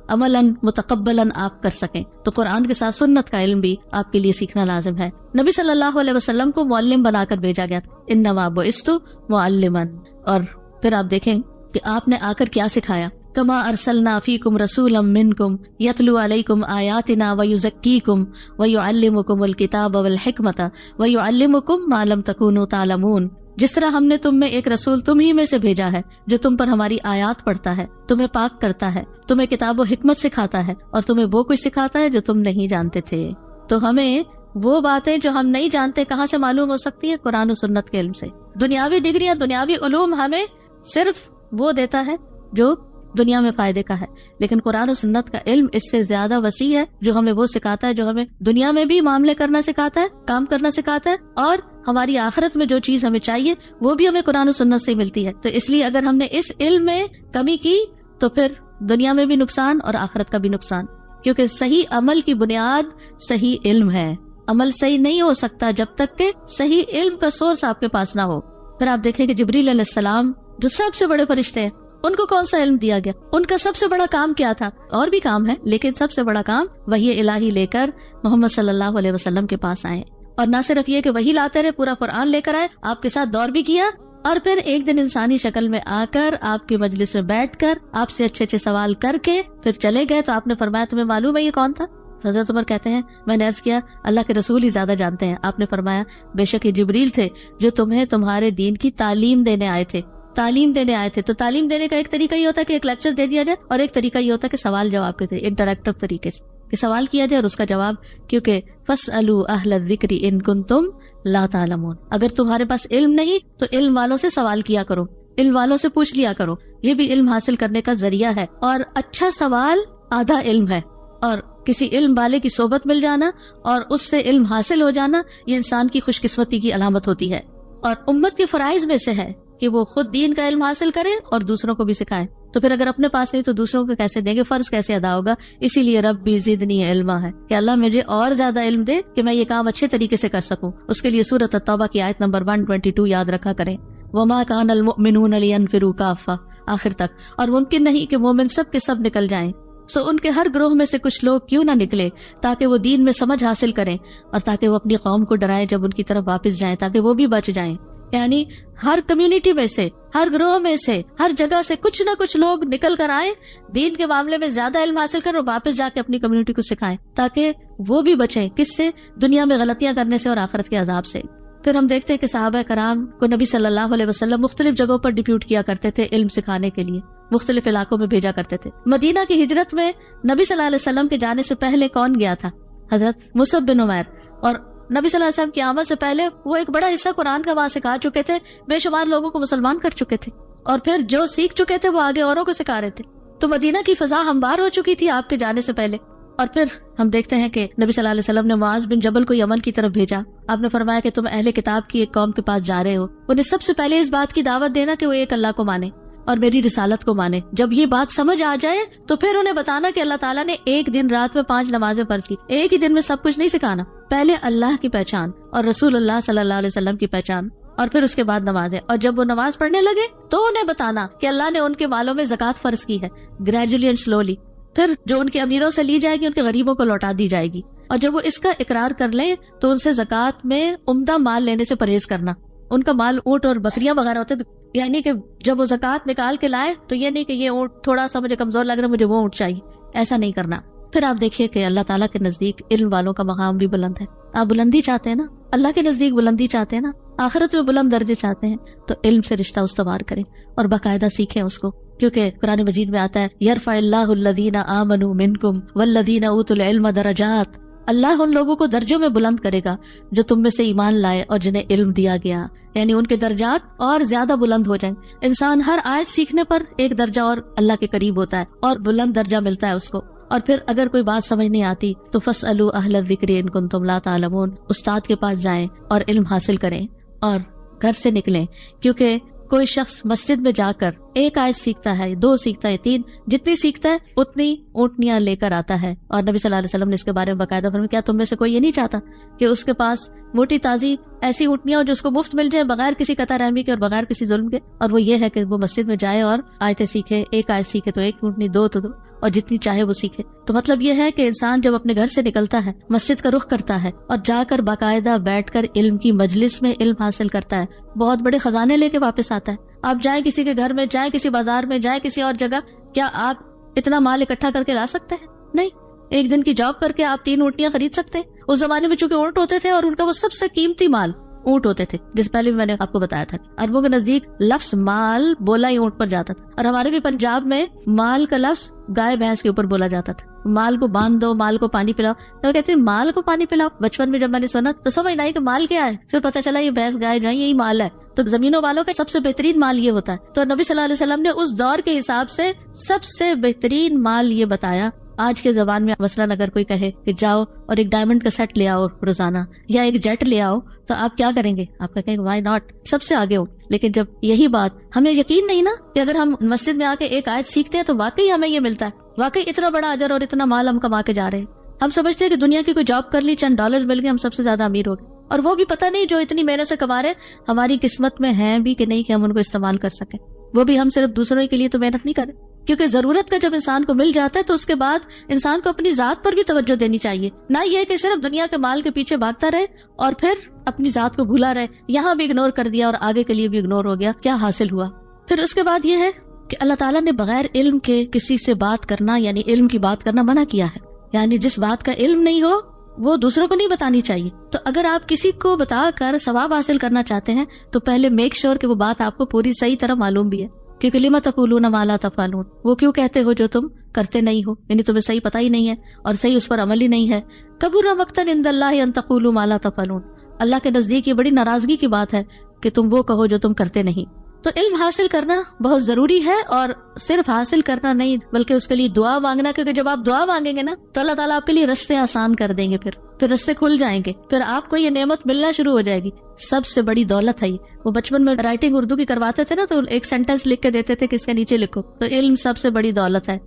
عملاً متقبلاً آپ کر سکیں. تو قرآن کے ساتھ سنت کا علم بھی آپ کے لیے سیکھنا لازم ہے. نبی صلی اللہ علیہ وسلم کو معلم بنا کر بھیجا گیا تھا، انما بعثت معلما. اور پھر آپ دیکھیں کہ آپ نے آ کر کیا سکھایا، کما ارسلنا فیکم رسولا منکم یتلو علیکم آیاتنا ویزکیکم ویعلمکم الکتاب والحکمت ویعلمکم ما لم تکونوا تعلمون. جس طرح ہم نے تم میں ایک رسول تم ہی میں سے بھیجا ہے جو تم پر ہماری آیات پڑھتا ہے، تمہیں پاک کرتا ہے، تمہیں کتاب و حکمت سکھاتا ہے، اور تمہیں وہ کچھ سکھاتا ہے جو تم نہیں جانتے تھے. تو ہمیں وہ باتیں جو ہم نہیں جانتے کہاں سے معلوم ہو سکتی ہے؟ قرآن و سنت کے علم سے. دنیاوی ڈگریاں، دنیاوی علوم ہمیں صرف وہ دیتا ہے جو دنیا میں فائدے کا ہے، لیکن قرآن و سنت کا علم اس سے زیادہ وسیع ہے، جو ہمیں وہ سکھاتا ہے جو ہمیں دنیا میں بھی معاملے کرنا سکھاتا ہے، کام کرنا سکھاتا ہے، اور ہماری آخرت میں جو چیز ہمیں چاہیے وہ بھی ہمیں قرآن و سنت سے ملتی ہے. تو اس لیے اگر ہم نے اس علم میں کمی کی تو پھر دنیا میں بھی نقصان اور آخرت کا بھی نقصان، کیونکہ صحیح عمل کی بنیاد صحیح علم ہے. عمل صحیح نہیں ہو سکتا جب تک کہ صحیح علم کا سورس آپ کے پاس نہ ہو. پھر آپ دیکھیں کہ جبریل علیہ السلام جو سب سے بڑے فرشتے ہیں، ان کو کون سا علم دیا گیا؟ ان کا سب سے بڑا کام کیا تھا؟ اور بھی کام ہے، لیکن سب سے بڑا کام وحی الہی لے کر محمد صلی اللہ علیہ وسلم کے پاس آئے. اور نہ صرف یہ کہ وحی لاتے رہے، پورا قرآن لے کر آئے، آپ کے ساتھ دور بھی کیا، اور پھر ایک دن انسانی شکل میں آ کر آپ کی مجلس میں بیٹھ کر آپ سے اچھے اچھے سوال کر کے پھر چلے گئے. تو آپ نے فرمایا تمہیں معلوم ہے یہ کون تھا؟ حضرت عمر کہتے ہیں میں نے عرض کیا اللہ کے رسول ہی زیادہ جانتے ہیں. آپ نے فرمایا بے شک یہ جبریل تھے جو تمہیں تمہارے دین کی تعلیم دینے آئے تھے. تو تعلیم دینے کا ایک طریقہ یہ ہوتا ہے کہ ایک لیکچر دے دیا جائے، اور ایک طریقہ یہ ہوتا ہے کہ سوال جواب کے انٹریکٹو طریقے سے کہ سوال کیا جائے اور اس کا جواب. کیونکہ فاسألوا اہل الذکر ان کنتم لا تعلمون، اگر تمہارے پاس علم نہیں تو علم والوں سے سوال کیا کرو، علم والوں سے پوچھ لیا کرو. یہ بھی علم حاصل کرنے کا ذریعہ ہے، اور اچھا سوال آدھا علم ہے. اور کسی علم والے کی صحبت مل جانا اور اس سے علم حاصل ہو جانا، یہ انسان کی خوش قسمتی کی علامت ہوتی ہے. اور امت کے فرائض میں سے ہے کہ وہ خود دین کا علم حاصل کریں اور دوسروں کو بھی سکھائیں. تو پھر اگر اپنے پاس نہیں تو دوسروں کو کیسے دیں گے؟ فرض کیسے ادا ہوگا؟ اسی لیے ربی زدنی علما ہے کہ اللہ مجھے اور زیادہ علم دے کہ میں یہ کام اچھے طریقے سے کر سکوں. اس کے لیے سورۃ التوبہ کی آیت نمبر 122 یاد رکھا کریں، وما کان المؤمنون لینفروا کافہ، آخر تک. اور ممکن نہیں کہ مومن سب کے سب نکل جائیں. ان کے ہر گروہ میں سے کچھ لوگ کیوں نہ نکلے تاکہ وہ دین میں سمجھ حاصل کریں، اور تاکہ وہ اپنی قوم کو ڈرائیں جب ان کی طرف واپس جائیں، تاکہ وہ بھی بچ جائیں. یعنی ہر کمیونٹی میں سے، ہر گروہ میں سے، ہر جگہ سے کچھ نہ کچھ لوگ نکل کر آئیں، دین کے معاملے میں زیادہ علم حاصل کریں اور واپس جا کے اپنی کمیونٹی کو سکھائیں، تاکہ وہ بھی بچیں کس سے؟ دنیا میں غلطیاں کرنے سے اور آخرت کے عذاب سے. پھر ہم دیکھتے ہیں کہ صحابہ کرام کو نبی صلی اللہ علیہ وسلم مختلف جگہوں پر ڈپیوٹ کیا کرتے تھے علم سکھانے کے لیے، مختلف علاقوں میں بھیجا کرتے تھے. مدینہ کی ہجرت میں نبی صلی اللہ علیہ وسلم کے جانے سے پہلے کون گیا تھا؟ حضرت مصعب بن عمیر. اور نبی صلی اللہ علیہ وسلم کی آمد سے پہلے وہ ایک بڑا حصہ قرآن کا وہاں سکھا چکے تھے، بے شمار لوگوں کو مسلمان کر چکے تھے، اور پھر جو سیکھ چکے تھے وہ آگے اوروں کو سکھا رہے تھے. تو مدینہ کی فضا ہموار ہو چکی تھی آپ کے جانے سے پہلے. اور پھر ہم دیکھتے ہیں کہ نبی صلی اللہ علیہ وسلم نے معاذ بن جبل کو یمن کی طرف بھیجا. آپ نے فرمایا کہ تم اہل کتاب کی ایک قوم کے پاس جا رہے ہو، انہیں سب سے پہلے اس بات کی دعوت دینا کہ وہ ایک اللہ کو مانے اور میری رسالت کو مانے. جب یہ بات سمجھ آ جائے تو پھر انہیں بتانا کہ اللہ تعالیٰ نے ایک دن رات میں 5 نمازیں فرض کی. ایک ہی دن میں سب کچھ نہیں سکھانا، پہلے اللہ کی پہچان اور رسول اللہ صلی اللہ علیہ وسلم کی پہچان، اور پھر اس کے بعد نمازیں. اور جب وہ نماز پڑھنے لگے تو انہیں بتانا کہ اللہ نے ان کے مالوں میں زکوٰۃ فرض کی ہے، گریجولی اینڈ سلولی. پھر جو ان کے امیروں سے لی جائے گی ان کے غریبوں کو لوٹا دی جائے گی. اور جب وہ اس کا اقرار کر لیں تو ان سے زکوٰۃ میں عمدہ مال لینے سے پرہیز کرنا. ان کا مال اونٹ اور بکریاں وغیرہ ہوتے، یعنی کہ جب وہ زکوٰۃ نکال کے لائے تو یہ نہیں کہ یہ اونٹ تھوڑا سا مجھے کمزور لگ رہا ہے مجھے وہ اونٹ چاہیے، ایسا نہیں کرنا. پھر آپ دیکھیے کہ اللہ تعالیٰ کے نزدیک علم والوں کا مقام بھی بلند ہے. آپ بلندی چاہتے ہیں نا، اللہ کے نزدیک بلندی چاہتے ہیں نا، آخرت میں بلند درجے چاہتے ہیں، تو علم سے رشتہ استوار کریں اور باقاعدہ سیکھیں اس کو. کیونکہ قرآن مجید میں آتا ہے یرفع اللہ الذین آمنوا منکم والذین اوتوا العلم درجات. اللہ ان لوگوں کو درجوں میں بلند کرے گا جو تم میں سے ایمان لائے اور جنہیں علم دیا گیا، یعنی ان کے درجات اور زیادہ بلند ہو جائیں. انسان ہر آیت سیکھنے پر ایک درجہ اور اللہ کے قریب ہوتا ہے اور بلند درجہ ملتا ہے اس کو. اور پھر اگر کوئی بات سمجھ نہیں آتی تو فاسألوا اہل الذکر ان کنتم لا تعلمون، استاد کے پاس جائیں اور علم حاصل کریں اور گھر سے نکلیں. کیونکہ کوئی شخص مسجد میں جا کر ایک آیت سیکھتا ہے، 2 سیکھتا ہے، 3، جتنی سیکھتا ہے اتنی اونٹنیاں لے کر آتا ہے. اور نبی صلی اللہ علیہ وسلم نے اس کے بارے میں باقاعدہ فرمایا، کیا تم میں سے کوئی یہ نہیں چاہتا کہ اس کے پاس موٹی تازی ایسی اونٹنیاں جو اس کو مفت مل جائے بغیر کسی قطع رحمی کے اور بغیر کسی ظلم کے؟ اور وہ یہ ہے کہ وہ مسجد میں جائے اور آیتیں سیکھے. ایک آیت سیکھے تو ایک اونٹنی، 2 تو 2، اور جتنی چاہے وہ سیکھے. تو مطلب یہ ہے کہ انسان جب اپنے گھر سے نکلتا ہے، مسجد کا رخ کرتا ہے اور جا کر باقاعدہ بیٹھ کر علم کی مجلس میں علم حاصل کرتا ہے، بہت بڑے خزانے لے کے واپس آتا ہے. آپ جائیں کسی کے گھر میں، جائیں کسی بازار میں، جائیں کسی اور جگہ، کیا آپ اتنا مال اکٹھا کر کے لا سکتے ہیں؟ نہیں. ایک دن کی جاب کر کے آپ 3 اونٹیاں خرید سکتے ہیں. اس زمانے میں چونکہ اونٹ ہوتے تھے اور ان کا وہ سب سے قیمتی مال اونٹ ہوتے تھے، جس پہلے بھی میں نے آپ کو بتایا تھا. اربوں کے نزدیک لفظ مال بولا ہی اونٹ پر جاتا تھا. اور ہمارے بھی پنجاب میں مال کا لفظ گائے بھینس کے اوپر بولا جاتا تھا. مال کو باندھ دو، مال کو پانی پلاؤ. تو کہتے ہیں مال کو پانی پلاؤ. بچپن میں جب میں نے سنا تو سمجھ نہیں کہ مال کیا ہے، پھر پتہ چلا یہ بھینس گائے جو ہے یہی مال ہے. تو زمینوں والوں کا سب سے بہترین مال یہ ہوتا ہے. تو نبی صلی اللہ علیہ وسلم نے اس دور کے حساب سے سب سے بہترین مال یہ بتایا. آج کے زبان میں مثلاً اگر کوئی کہے کہ جاؤ اور ایک ڈائمنڈ کا سیٹ لے آؤ روزانہ، یا ایک جیٹ لے آؤ، تو آپ کیا کریں گے؟ آپ کہیں گے وائی ناٹ، سب سے آگے ہو. لیکن جب یہی بات ہمیں یقین نہیں نا کہ اگر ہم مسجد میں آ کے ایک آیت سیکھتے ہیں تو واقعی ہمیں یہ ملتا ہے، واقعی اتنا بڑا اجر اور اتنا مال ہم کما کے جا رہے ہیں. ہم سمجھتے ہیں کہ دنیا کی کوئی جاب کر لی، چند ڈالر مل گئے، ہم سب سے زیادہ امیر ہو گئے. اور وہ بھی پتہ نہیں جو اتنی محنت سے کما رہے ہماری قسمت میں ہیں بھی کہ نہیں کہ ہم ان کو استعمال کر سکیں. وہ بھی ہم صرف دوسروں کے لیے تو محنت نہیں کریں. کیونکہ ضرورت کا جب انسان کو مل جاتا ہے تو اس کے بعد انسان کو اپنی ذات پر بھی توجہ دینی چاہیے. نہ یہ کہ صرف دنیا کے مال کے پیچھے بھاگتا رہے اور پھر اپنی ذات کو بھولا رہے. یہاں بھی اگنور کر دیا اور آگے کے لیے بھی اگنور ہو گیا، کیا حاصل ہوا؟ پھر اس کے بعد یہ ہے کہ اللہ تعالیٰ نے بغیر علم کے کسی سے بات کرنا، یعنی علم کی بات کرنا منع کیا ہے. یعنی جس بات کا علم نہیں ہو وہ دوسروں کو نہیں بتانی چاہیے. تو اگر آپ کسی کو بتا کر ثواب حاصل کرنا چاہتے ہیں تو پہلے میک شور کہ وہ بات آپ کو پوری صحیح طرح معلوم بھی ہے. کیونکہ لما تقولون ما لا تفعلون، وہ کیوں کہتے ہو جو تم کرتے نہیں ہو، یعنی تمہیں صحیح پتہ ہی نہیں ہے اور صحیح اس پر عمل ہی نہیں ہے. کبر مقتا عند اللہ ان تقولوا ما لا تفعلون، اللہ کے نزدیک یہ بڑی ناراضگی کی بات ہے کہ تم وہ کہو جو تم کرتے نہیں. تو علم حاصل کرنا بہت ضروری ہے، اور صرف حاصل کرنا نہیں بلکہ اس کے لیے دعا مانگنا. کیونکہ جب آپ دعا مانگیں گے نا تو اللہ تعالیٰ آپ کے لیے رستے آسان کر دیں گے، پھر رستے کھل جائیں گے، پھر آپ کو یہ نعمت ملنا شروع ہو جائے گی. سب سے بڑی دولت ہے یہ. وہ بچپن میں رائٹنگ اردو کی کرواتے تھے نا تو ایک سینٹینس لکھ کے دیتے تھے کہ اس کے نیچے لکھو. تو علم سب سے بڑی دولت ہے.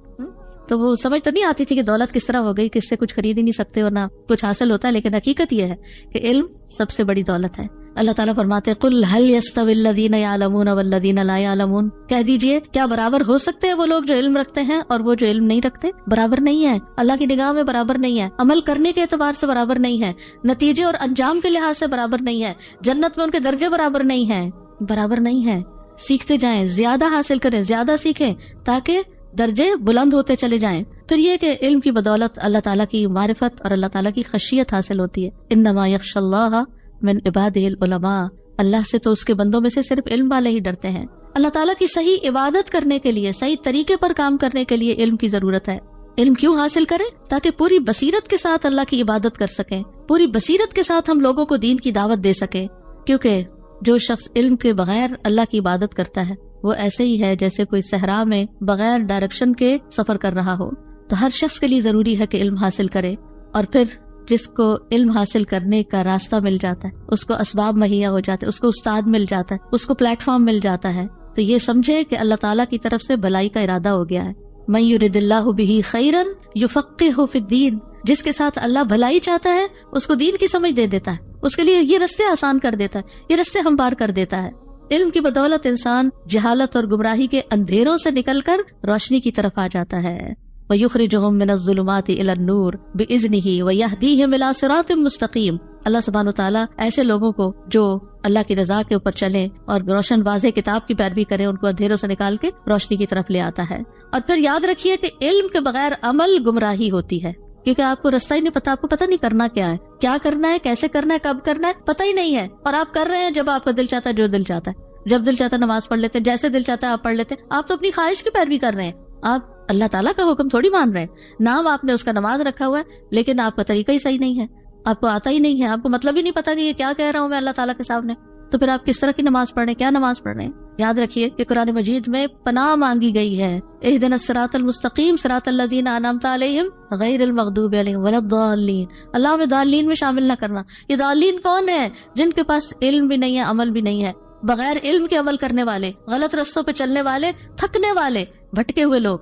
تو وہ سمجھ تو نہیں آتی تھی کہ دولت کس طرح ہو گئی، کس سے کچھ خرید ہی نہیں سکتے اور نہ کچھ حاصل ہوتا ہے. لیکن حقیقت یہ ہے کہ علم سب سے بڑی دولت ہے. اللہ تعالیٰ فرماتے قل هل يستوي الذين يعلمون والذين لا يعلمون، کہہ دیجئے کیا برابر ہو سکتے ہیں وہ لوگ جو علم رکھتے ہیں اور وہ جو علم نہیں رکھتے؟ برابر نہیں ہے. اللہ کی نگاہ میں برابر نہیں ہے، عمل کرنے کے اعتبار سے برابر نہیں ہے، نتیجے اور انجام کے لحاظ سے برابر نہیں ہے، جنت میں ان کے درجے برابر نہیں ہیں، برابر نہیں ہے. سیکھتے جائیں، زیادہ حاصل کریں، زیادہ سیکھیں تاکہ درجے بلند ہوتے چلے جائیں. پھر یہ کہ علم کی بدولت اللہ تعالیٰ کی معرفت اور اللہ تعالیٰ کی خشیت حاصل ہوتی ہے. انما یخشی اللہ من عبادہ العلماء، اللہ سے تو اس کے بندوں میں سے صرف علم والے ہی ڈرتے ہیں. اللہ تعالیٰ کی صحیح عبادت کرنے کے لیے، صحیح طریقے پر کام کرنے کے لیے علم کی ضرورت ہے. علم کیوں حاصل کریں؟ تاکہ پوری بصیرت کے ساتھ اللہ کی عبادت کر سکیں، پوری بصیرت کے ساتھ ہم لوگوں کو دین کی دعوت دے سکیں. کیونکہ جو شخص علم کے بغیر اللہ کی عبادت کرتا ہے وہ ایسے ہی ہے جیسے کوئی صحرا میں بغیر ڈائریکشن کے سفر کر رہا ہو. تو ہر شخص کے لیے ضروری ہے کہ علم حاصل کرے، اور پھر جس کو علم حاصل کرنے کا راستہ مل جاتا ہے، اس کو اسباب مہیا ہو جاتے ہیں، اس کو استاد مل جاتا ہے، اس کو پلیٹ فارم مل جاتا ہے، تو یہ سمجھے کہ اللہ تعالیٰ کی طرف سے بھلائی کا ارادہ ہو گیا ہے. من یرد اللہ بہ خیرا یفقہہ فی الدین، جس کے ساتھ اللہ بھلائی چاہتا ہے اس کو دین کی سمجھ دے دیتا ہے، اس کے لیے یہ رستے آسان کر دیتا ہے، یہ رستے ہموار کر دیتا ہے. علم کی بدولت انسان جہالت اور گمراہی کے اندھیروں سے نکل کر روشنی کی طرف آ جاتا ہے. وَيُخْرِجُهُم مِّنَ الظُّلُمَاتِ إِلَى النُّورِ بِإِذْنِهِ وَيَهْدِيهِمْ إِلَىٰ صِرَاطٍ مُّسْتَقِيمٍ. اللہ سبحانہ وتعالیٰ ایسے لوگوں کو جو اللہ کی رضا کے اوپر چلیں اور روشن واضح کتاب کی پیروی کریں، ان کو اندھیروں سے نکال کے روشنی کی طرف لے آتا ہے. اور پھر یاد رکھیے کہ علم کے بغیر عمل گمراہی ہوتی ہے، کیونکہ آپ کو رستہ ہی نہیں پتا، آپ کو پتہ نہیں کرنا کیا ہے، کیا کرنا ہے، کیسے کرنا ہے، کب کرنا ہے، پتہ ہی نہیں ہے. اور آپ کر رہے ہیں جب آپ کا دل چاہتا ہے، جو دل چاہتا ہے، جب دل چاہتا ہے نماز پڑھ لیتے ہیں، جیسے دل چاہتا ہے آپ پڑھ لیتے ہیں. آپ تو اپنی خواہش کی پیروی کر رہے ہیں. آپ اللہ تعالیٰ کا حکم تھوڑی مان رہے ہیں. نام آپ نے اس کا نماز رکھا ہوا ہے, لیکن آپ کا طریقہ ہی صحیح نہیں ہے, آپ کو آتا ہی نہیں ہے, آپ کو مطلب ہی نہیں پتا کہ یہ کیا کہہ رہا ہوں میں اللہ تعالیٰ کے سامنے. تو پھر آپ کس طرح کی نماز پڑھ رہے ہیں, کیا نماز پڑھ رہے ہیں؟ یاد رکھیے کہ قرآن مجید میں پناہ مانگی گئی ہے, اہدنا الصراط المستقیم صراط الذین انعمت علیہم غیر المغضوب علیہم ولا الضالین. اللہ ہمیں ضالین میں شامل نہ کرنا. یہ ضالین کون ہے؟ جن کے پاس علم بھی نہیں ہے, عمل بھی نہیں ہے, بغیر علم کے عمل کرنے والے, غلط رستوں پہ چلنے والے, تھکنے والے, بھٹکے ہوئے لوگ.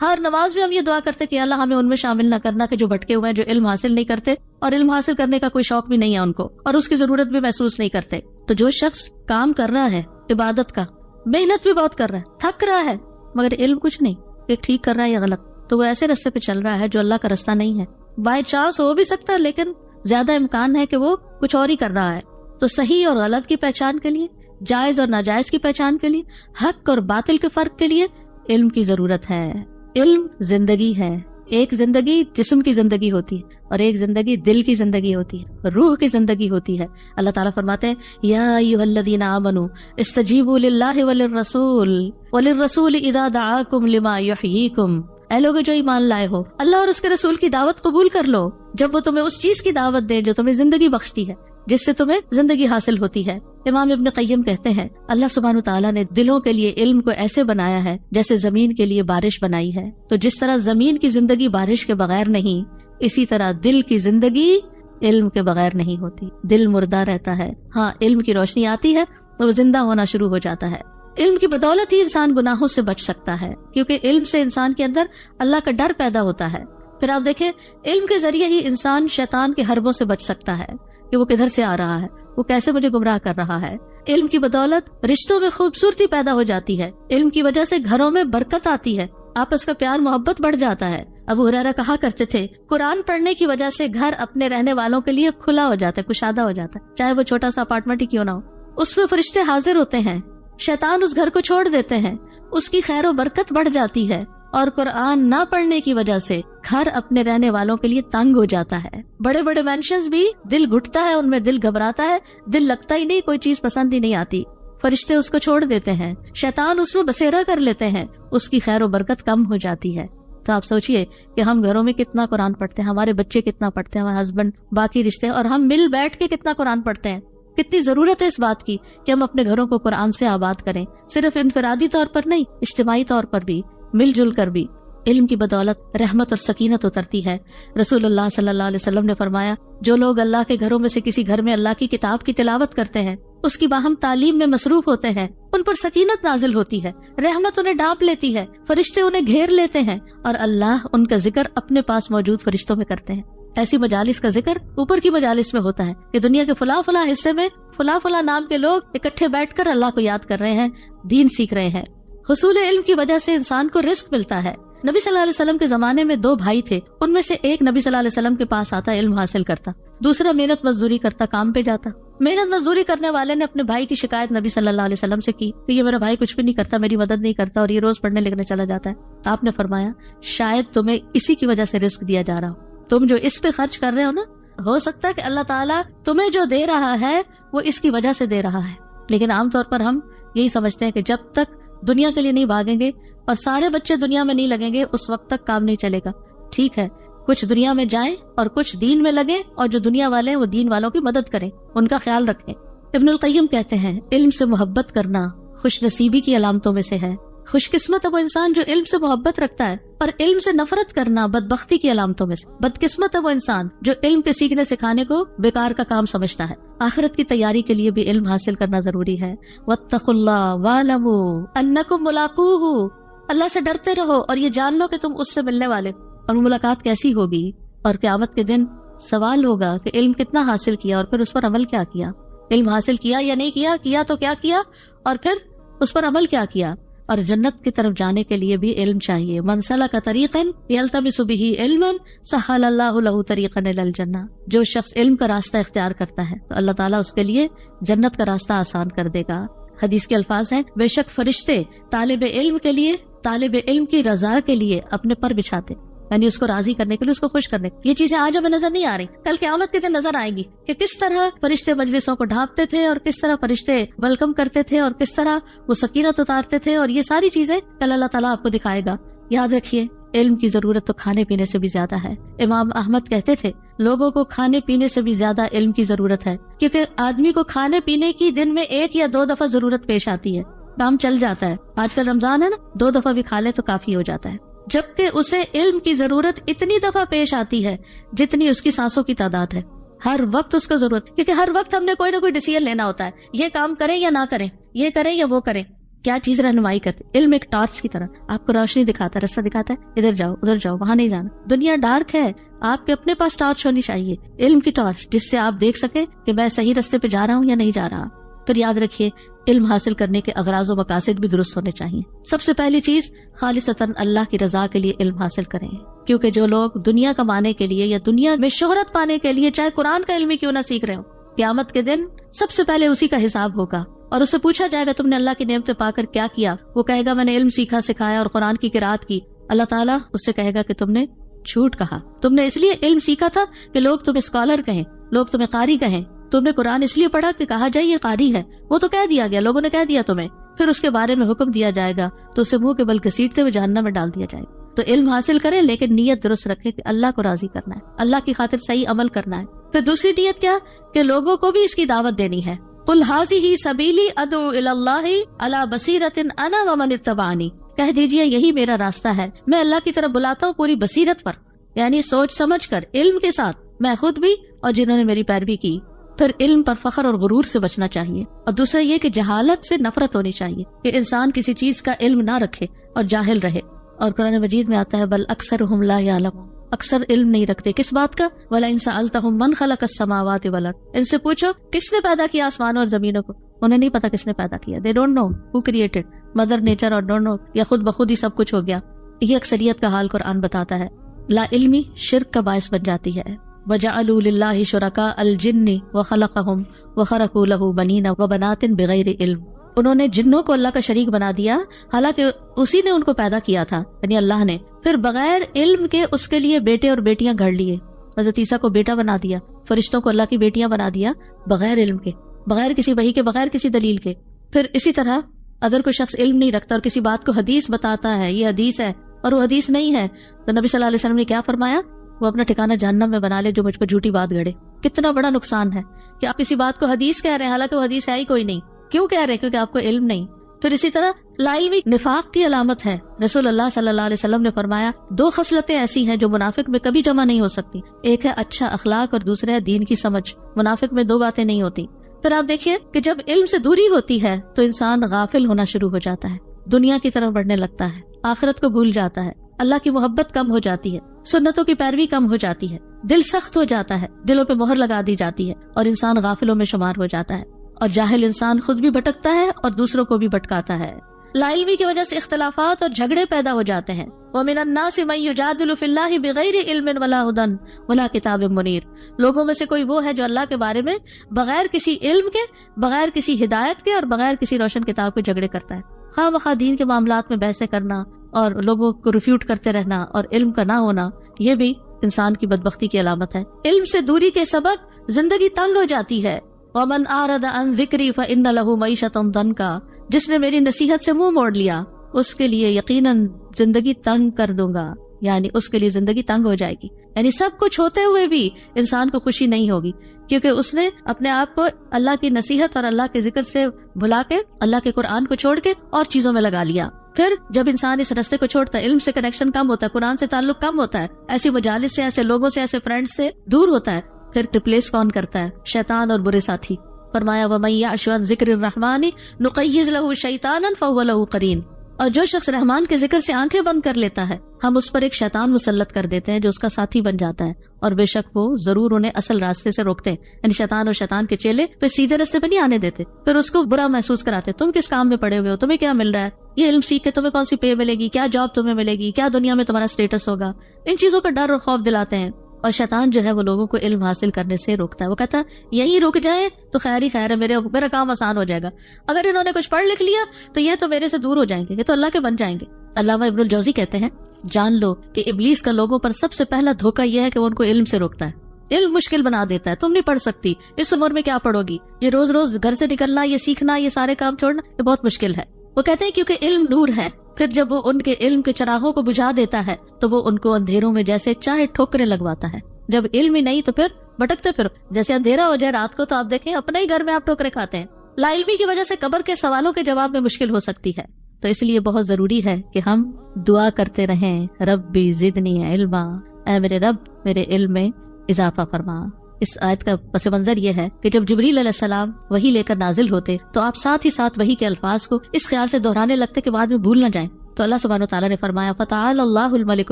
ہر نماز میں ہم یہ دعا کرتے کہ اللہ ہمیں ان میں شامل نہ کرنا کہ جو بھٹکے ہوئے ہیں, جو علم حاصل نہیں کرتے اور علم حاصل کرنے کا کوئی شوق بھی نہیں ہے ان کو, اور اس کی ضرورت بھی محسوس نہیں کرتے. تو جو شخص کام کر رہا ہے عبادت کا, محنت بھی بہت کر رہا ہے, تھک رہا ہے, مگر علم کچھ نہیں کہ ٹھیک کر رہا ہے یا غلط, تو وہ ایسے رستے پہ چل رہا ہے جو اللہ کا رستہ نہیں ہے. بائی چانس ہو بھی سکتا ہے, لیکن زیادہ امکان ہے کہ وہ کچھ اور ہی کر رہا ہے. تو صحیح اور غلط کی پہچان کے لیے, جائز اور ناجائز کی پہچان کے لیے, حق اور باطل کے فرق کے لیے علم کی ضرورت ہے. علم زندگی ہے. ایک زندگی جسم کی زندگی ہوتی ہے اور ایک زندگی دل کی زندگی ہوتی ہے, روح کی زندگی ہوتی ہے. اللہ تعالیٰ فرماتے ہیں یا ایھا الذین آمنوا استجیبوا للہ وللرسول وللرسول اذا دعاکم لما یحییکم. اے لوگوں جو ایمان لائے ہو, اللہ اور اس کے رسول کی دعوت قبول کر لو جب وہ تمہیں اس چیز کی دعوت دے جو تمہیں زندگی بخشتی ہے, جس سے تمہیں زندگی حاصل ہوتی ہے. امام ابن قیم کہتے ہیں اللہ سبحانہ وتعالیٰ نے دلوں کے لیے علم کو ایسے بنایا ہے جیسے زمین کے لیے بارش بنائی ہے. تو جس طرح زمین کی زندگی بارش کے بغیر نہیں, اسی طرح دل کی زندگی علم کے بغیر نہیں ہوتی. دل مردہ رہتا ہے, ہاں علم کی روشنی آتی ہے تو وہ زندہ ہونا شروع ہو جاتا ہے. علم کی بدولت ہی انسان گناہوں سے بچ سکتا ہے, کیونکہ علم سے انسان کے اندر اللہ کا ڈر پیدا ہوتا ہے. پھر آپ دیکھیں علم کے ذریعے ہی انسان شیطان کے حربوں سے بچ سکتا ہے کہ وہ کدھر سے آ رہا ہے, وہ کیسے مجھے گمراہ کر رہا ہے. علم کی بدولت رشتوں میں خوبصورتی پیدا ہو جاتی ہے. علم کی وجہ سے گھروں میں برکت آتی ہے, آپس کا پیار محبت بڑھ جاتا ہے. ابو ہریرہ کہا کرتے تھے قرآن پڑھنے کی وجہ سے گھر اپنے رہنے والوں کے لیے کھلا ہو جاتا ہے, کشادہ ہو جاتا ہے, چاہے وہ چھوٹا سا اپارٹمنٹ ہی کیوں نہ ہو. اس میں فرشتے حاضر ہوتے ہیں, شیطان اس گھر کو چھوڑ دیتے ہیں, اس کی خیر و برکت بڑھ جاتی ہے. اور قرآن نہ پڑھنے کی وجہ سے گھر اپنے رہنے والوں کے لیے تنگ ہو جاتا ہے. بڑے بڑے مینشنز بھی دل گھٹتا ہے, ان میں دل گھبراتا ہے, دل لگتا ہی نہیں, کوئی چیز پسند ہی نہیں آتی. فرشتے اس کو چھوڑ دیتے ہیں, شیطان اس میں بسیرا کر لیتے ہیں, اس کی خیر و برکت کم ہو جاتی ہے. تو آپ سوچئے کہ ہم گھروں میں کتنا قرآن پڑھتے ہیں, ہمارے بچے کتنا پڑھتے ہیں, ہمارے ہسبینڈ, باقی رشتے, اور ہم مل بیٹھ کے کتنا قرآن پڑھتے ہیں. کتنی ضرورت ہے اس بات کی کہ ہم اپنے گھروں کو قرآن سے آباد کریں, صرف انفرادی طور پر نہیں, اجتماعی طور پر بھی, مل جل کر بھی. علم کی بدولت رحمت اور سکینت اترتی ہے. رسول اللہ صلی اللہ علیہ وسلم نے فرمایا جو لوگ اللہ کے گھروں میں سے کسی گھر میں اللہ کی کتاب کی تلاوت کرتے ہیں, اس کی باہم تعلیم میں مصروف ہوتے ہیں, ان پر سکینت نازل ہوتی ہے, رحمت انہیں ڈانپ لیتی ہے, فرشتے انہیں گھیر لیتے ہیں, اور اللہ ان کا ذکر اپنے پاس موجود فرشتوں میں کرتے ہیں. ایسی مجالس کا ذکر اوپر کی مجالس میں ہوتا ہے کہ دنیا کے فلاں فلاں حصے میں فلاں فلاں نام کے لوگ اکٹھے بیٹھ کر اللہ کو یاد کر رہے ہیں, دین سیکھ رہے ہیں. حصول علم کی وجہ سے انسان کو رزق ملتا ہے. نبی صلی اللہ علیہ وسلم کے زمانے میں 2 بھائی تھے, ان میں سے ایک نبی صلی اللہ علیہ وسلم کے پاس آتا, علم حاصل کرتا, دوسرا محنت مزدوری کرتا, کام پہ جاتا. محنت مزدوری کرنے والے نے اپنے بھائی کی شکایت نبی صلی اللہ علیہ وسلم سے کی کہ یہ میرا بھائی کچھ بھی نہیں کرتا, میری مدد نہیں کرتا, اور یہ روز پڑھنے لکھنے چلا جاتا ہے. آپ نے فرمایا شاید تمہیں اسی کی وجہ سے رزق دیا جا رہا ہو, تم جو اس پہ خرچ کر رہے ہو نا, ہو سکتا ہے کہ اللہ تعالیٰ تمہیں جو دے رہا ہے وہ اس کی وجہ سے دے رہا ہے. لیکن عام طور پر ہم یہی سمجھتے ہیں کہ جب تک دنیا کے لیے نہیں بھاگیں گے اور سارے بچے دنیا میں نہیں لگیں گے, اس وقت تک کام نہیں چلے گا. ٹھیک ہے, کچھ دنیا میں جائیں اور کچھ دین میں لگیں, اور جو دنیا والے ہیں وہ دین والوں کی مدد کریں, ان کا خیال رکھیں. ابن القیم کہتے ہیں علم سے محبت کرنا خوش نصیبی کی علامتوں میں سے ہے. خوش قسمت ہے وہ انسان جو علم سے محبت رکھتا ہے, اور علم سے نفرت کرنا بدبختی کی علامتوں میں سے. بدقسمت ہے وہ انسان جو علم کے سیکھنے سکھانے کو بیکار کا کام سمجھتا ہے. آخرت کی تیاری کے لیے بھی علم حاصل کرنا ضروری ہے. واتقوا اللہ واعلموا انکم ملاقوہ, اللہ سے ڈرتے رہو اور یہ جان لو کہ تم اس سے ملنے والے. اور ملاقات کیسی ہوگی, اور قیامت کے دن سوال ہوگا کہ علم کتنا حاصل کیا اور پھر اس پر عمل کیا کیا. علم حاصل کیا یا نہیں کیا, کیا تو کیا کیا, اور پھر اس پر عمل کیا کیا. اور جنت کی طرف جانے کے لیے بھی علم چاہیے. من سلک طریقا یلتمس بہ علما سہل اللہ لہ طریقا الی الجنہ. جو شخص علم کا راستہ اختیار کرتا ہے تو اللہ تعالیٰ اس کے لیے جنت کا راستہ آسان کر دے گا. حدیث کے الفاظ ہیں بے شک فرشتے طالب علم کے لیے, طالب علم کی رضا کے لیے اپنے پر بچھاتے. یعنی اس کو راضی کرنے کے لیے، اس کو خوش کرنے. یہ چیزیں آج ہمیں نظر نہیں آ رہی، کل قیامت کے دن نظر آئیں گی کہ کس طرح فرشتے مجلسوں کو ڈھانپتے تھے اور کس طرح فرشتے ویلکم کرتے تھے اور کس طرح وہ سکینت اتارتے تھے، اور یہ ساری چیزیں کل اللہ تعالیٰ آپ کو دکھائے گا. یاد رکھیے علم کی ضرورت تو کھانے پینے سے بھی زیادہ ہے. امام احمد کہتے تھے لوگوں کو کھانے پینے سے بھی زیادہ علم کی ضرورت ہے، کیونکہ آدمی کو کھانے پینے کی دن میں 1 یا 2 دفعہ ضرورت پیش آتی ہے، کام چل جاتا ہے. آج کل رمضان ہے نا، 2 دفعہ بھی کھا لے تو کافی ہو جاتا ہے، جبکہ اسے علم کی ضرورت اتنی دفعہ پیش آتی ہے جتنی اس کی سانسوں کی تعداد ہے. ہر وقت اس کو ضرورت، کیونکہ ہر وقت ہم نے کوئی نہ کوئی ڈیسیژن لینا ہوتا ہے، یہ کام کریں یا نہ کریں، یہ کریں یا وہ کریں. کیا چیز رہنمائی کرتے؟ علم ایک ٹارچ کی طرح آپ کو روشنی دکھاتا ہے، رستہ دکھاتا ہے، ادھر جاؤ ادھر جاؤ، وہاں نہیں جانا. دنیا ڈارک ہے، آپ کے اپنے پاس ٹارچ ہونی چاہیے، علم کی ٹارچ، جس سے آپ دیکھ سکیں کہ میں صحیح رستے پہ جا رہا ہوں یا نہیں جا رہا. پھر یاد رکھیے علم حاصل کرنے کے اغراض و مقاصد بھی درست ہونے چاہیے. سب سے پہلی چیز خالصتاً اللہ کی رضا کے لیے علم حاصل کریں، کیونکہ جو لوگ دنیا کمانے کے لیے یا دنیا میں شہرت پانے کے لیے چاہے قرآن کا علم ہی کیوں نہ سیکھ رہے ہوں، قیامت کے دن سب سے پہلے اسی کا حساب ہوگا اور اس سے پوچھا جائے گا تم نے اللہ کی نعمتیں پا کر کیا کیا. وہ کہے گا میں نے علم سیکھا سکھایا اور قرآن کی قرات کی. اللہ تعالیٰ اس سے کہے گا کہ تم نے جھوٹ کہا، تم نے اس لیے علم سیکھا تھا کہ لوگ تمہیں اسکالر کہیں، لوگ تمہیں قاری کہیں، تم نے قرآن اس لیے پڑھا کہ کہا جائے یہ قاری ہے. وہ تو کہہ دیا گیا، لوگوں نے کہہ دیا تمہیں، پھر اس کے بارے میں حکم دیا جائے گا تو اسے منہ کے بل گھسیٹتے ہوئے جہنم میں ڈال دیا جائے گا. تو علم حاصل کریں لیکن نیت درست رکھیں کہ اللہ کو راضی کرنا ہے، اللہ کی خاطر صحیح عمل کرنا ہے. پھر دوسری نیت کیا کہ لوگوں کو بھی اس کی دعوت دینی ہے. قل ھذہ سبیلی ادعو الی اللہ علی بصیرۃ انا ومن اتبعنی، کہہ دیجئے یہی میرا راستہ ہے، میں اللہ کی طرف بلاتا ہوں پوری بصیرت پر، یعنی سوچ سمجھ کر علم کے ساتھ، میں خود بھی اور جنہوں نے میری پیروی کی. پھر علم پر فخر اور غرور سے بچنا چاہیے، اور دوسرا یہ کہ جہالت سے نفرت ہونی چاہیے، کہ انسان کسی چیز کا علم نہ رکھے اور جاہل رہے. اور قرآن مجید میں آتا ہے بل اکثرہم لا یعلمون، اکثر علم نہیں رکھتے. کس بات کا؟ وَلَئِن سَأَلْتَهُم مَّن خَلَقَ السَّمَاوَاتِ وَالْأَرْضَ، ان سے پوچھو کس نے پیدا کیا آسمانوں اور زمینوں کو، انہیں نہیں پتا کس نے پیدا کیا. they don't know who created mother nature or don't know، یا خود بخود ہی سب کچھ ہو گیا. یہ اکثریت کا حال قرآن بتاتا ہے. لا علمی شرک کا باعث بن جاتی ہے. وَجَعَلُوا لِلَّهِ شُرَكَاءَ الْجِنِّ وَخَلَقَهُمْ وَخَرَقُوا لَهُ بَنِينَ وَبَنَاتٍ بِغَيْرِ علم، انہوں نے جنوں کو اللہ کا شریک بنا دیا حالانکہ اسی نے ان کو پیدا کیا تھا، یعنی اللہ نے. پھر بغیر علم کے اس کے لیے بیٹے اور بیٹیاں گھڑ لیے. حضرت عیسیٰ کو بیٹا بنا دیا، فرشتوں کو اللہ کی بیٹیاں بنا دیا بغیر علم کے، بغیر کسی وحی کے، بغیر کسی دلیل کے. پھر اسی طرح اگر کوئی شخص علم نہیں رکھتا اور کسی بات کو حدیث بتاتا ہے یہ حدیث ہے اور وہ حدیث نہیں ہے، تو نبی صلی اللہ علیہ وسلم نے کیا فرمایا؟ وہ اپنا ٹھکانہ جہنم میں بنا لے جو مجھ پر جھوٹی بات گھڑے. کتنا بڑا نقصان ہے کہ آپ کسی بات کو حدیث کہہ رہے ہیں حالانکہ وہ حدیث ہے ہی کوئی نہیں. کیوں کہہ رہے ہیں؟ کیونکہ آپ کو علم نہیں. پھر اسی طرح لا علمی نفاق کی علامت ہے. رسول اللہ صلی اللہ علیہ وسلم نے فرمایا 2 خصلتیں ایسی ہیں جو منافق میں کبھی جمع نہیں ہو سکتی، ایک ہے اچھا اخلاق اور دوسرا ہے دین کی سمجھ. منافق میں 2 باتیں نہیں ہوتی. پھر آپ دیکھیے کہ جب علم سے دوری ہوتی ہے تو انسان غافل ہونا شروع ہو جاتا ہے، دنیا کی طرف بڑھنے لگتا ہے، آخرت کو بھول جاتا ہے، اللہ کی محبت کم ہو جاتی ہے، سنتوں کی پیروی کم ہو جاتی ہے، دل سخت ہو جاتا ہے، دلوں پہ مہر لگا دی جاتی ہے اور انسان غافلوں میں شمار ہو جاتا ہے. اور جاہل انسان خود بھی بھٹکتا ہے اور دوسروں کو بھی بھٹکاتا ہے. لا علمی کی وجہ سے اختلافات اور جھگڑے پیدا ہو جاتے ہیں. وَمِنَ النَّاسِ مَن يُجَادِلُ فِي اللَّهِ بِغَيْرِ عِلْمٍ وَلَا هُدًى وَلَا كِتَابٍ مُنِيرٍ، لوگوں میں سے کوئی وہ ہے جو اللہ کے بارے میں بغیر کسی علم کے، بغیر کسی ہدایت کے اور بغیر کسی روشن کتاب کے جھگڑے کرتا ہے. خواہ مخواہ دین کے معاملات میں بحثیں کرنا اور لوگوں کو ریفیوٹ کرتے رہنا اور علم کا نہ ہونا، یہ بھی انسان کی بدبختی کی علامت ہے. علم سے دوری کے سبب زندگی تنگ ہو جاتی ہے. وَمَنْ أَعْرَضَ عَنْ ذِكْرِي فَإِنَّ لَهُ مَعِيشَةً ضَنْكًا، جس نے میری نصیحت سے منہ موڑ لیا اس کے لیے یقیناً زندگی تنگ کر دوں گا، یعنی اس کے لیے زندگی تنگ ہو جائے گی. یعنی سب کچھ ہوتے ہوئے بھی انسان کو خوشی نہیں ہوگی، کیونکہ اس نے اپنے آپ کو اللہ کی نصیحت اور اللہ کے ذکر سے بھلا کے، اللہ کے قرآن کو چھوڑ کے اور چیزوں میں لگا لیا. پھر جب انسان اس راستے کو چھوڑتا ہے، علم سے کنیکشن کم ہوتا ہے، قرآن سے تعلق کم ہوتا ہے، ایسی مجالس سے، ایسے لوگوں سے، ایسے فرینڈ سے دور ہوتا ہے، پھر ریپلیس کون کرتا ہے؟ شیطان اور برے ساتھی. فرمایا وَمَن يَعْشُ عَن ذِكْرِ الرَّحْمَنِ نُقَيِّضْ لَهُ شَيْطَانًا فَهُوَ لَهُ قَرِينٌ، اور جو شخص رحمان کے ذکر سے آنکھیں بند کر لیتا ہے ہم اس پر ایک شیطان مسلط کر دیتے ہیں جو اس کا ساتھی بن جاتا ہے، اور بے شک وہ ضرور انہیں اصل راستے سے روکتے ہیں. یعنی شیطان اور شیطان کے چیلے پھر سیدھے راستے پہ نہیں آنے دیتے، پھر اس کو برا محسوس کراتے. تم کس کام میں پڑے ہوئے ہو؟ تمہیں کیا مل رہا ہے؟ یہ علم سیکھ کے تمہیں کون سی پے ملے گی؟ کیا جاب تمہیں ملے گی؟ کیا دنیا میں تمہارا اسٹیٹس ہوگا؟ ان چیزوں کا ڈر اور خوف دلاتے ہیں. اور شیطان جو ہے وہ لوگوں کو علم حاصل کرنے سے روکتا ہے. وہ کہتا ہے یہی رک جائیں تو خیر ہی خیر ہے، میرا کام آسان ہو جائے گا. اگر انہوں نے کچھ پڑھ لکھ لیا تو یہ تو میرے سے دور ہو جائیں گے، یہ تو اللہ کے بن جائیں گے. علامہ ابن الجوزی کہتے ہیں جان لو کہ ابلیس کا لوگوں پر سب سے پہلا دھوکہ یہ ہے کہ وہ ان کو علم سے روکتا ہے، علم مشکل بنا دیتا ہے. تم نہیں پڑھ سکتی، اس عمر میں کیا پڑھو گی، یہ روز روز گھر سے نکلنا، یہ سیکھنا، یہ سارے کام چھوڑنا، یہ بہت مشکل ہے. وہ کہتے ہیں کیونکہ علم نور ہے. پھر جب وہ ان کے علم کے چراغوں کو بجھا دیتا ہے تو وہ ان کو اندھیروں میں جیسے چاہے ٹھوکریں لگواتا ہے. جب علم ہی نہیں تو پھر بھٹکتے پھر جیسے اندھیرا ہو جائے رات کو تو آپ دیکھیں اپنے ہی گھر میں آپ ٹھوکریں کھاتے ہیں. لا علمی کی وجہ سے قبر کے سوالوں کے جواب میں مشکل ہو سکتی ہے. تو اس لیے بہت ضروری ہے کہ ہم دعا کرتے رہیں، ربی زدنی علما، اے میرے رب میرے علم میں اضافہ فرما. اس آیت کا پس منظر یہ ہے کہ جب جبریل علیہ السلام وحی لے کر نازل ہوتے تو آپ ساتھ ہی ساتھ وحی کے الفاظ کو اس خیال سے دہرانے لگتے کہ بعد میں بھول نہ جائیں. تو اللہ سبحانہ وتعالیٰ نے فرمایا فتعال اللہ الملک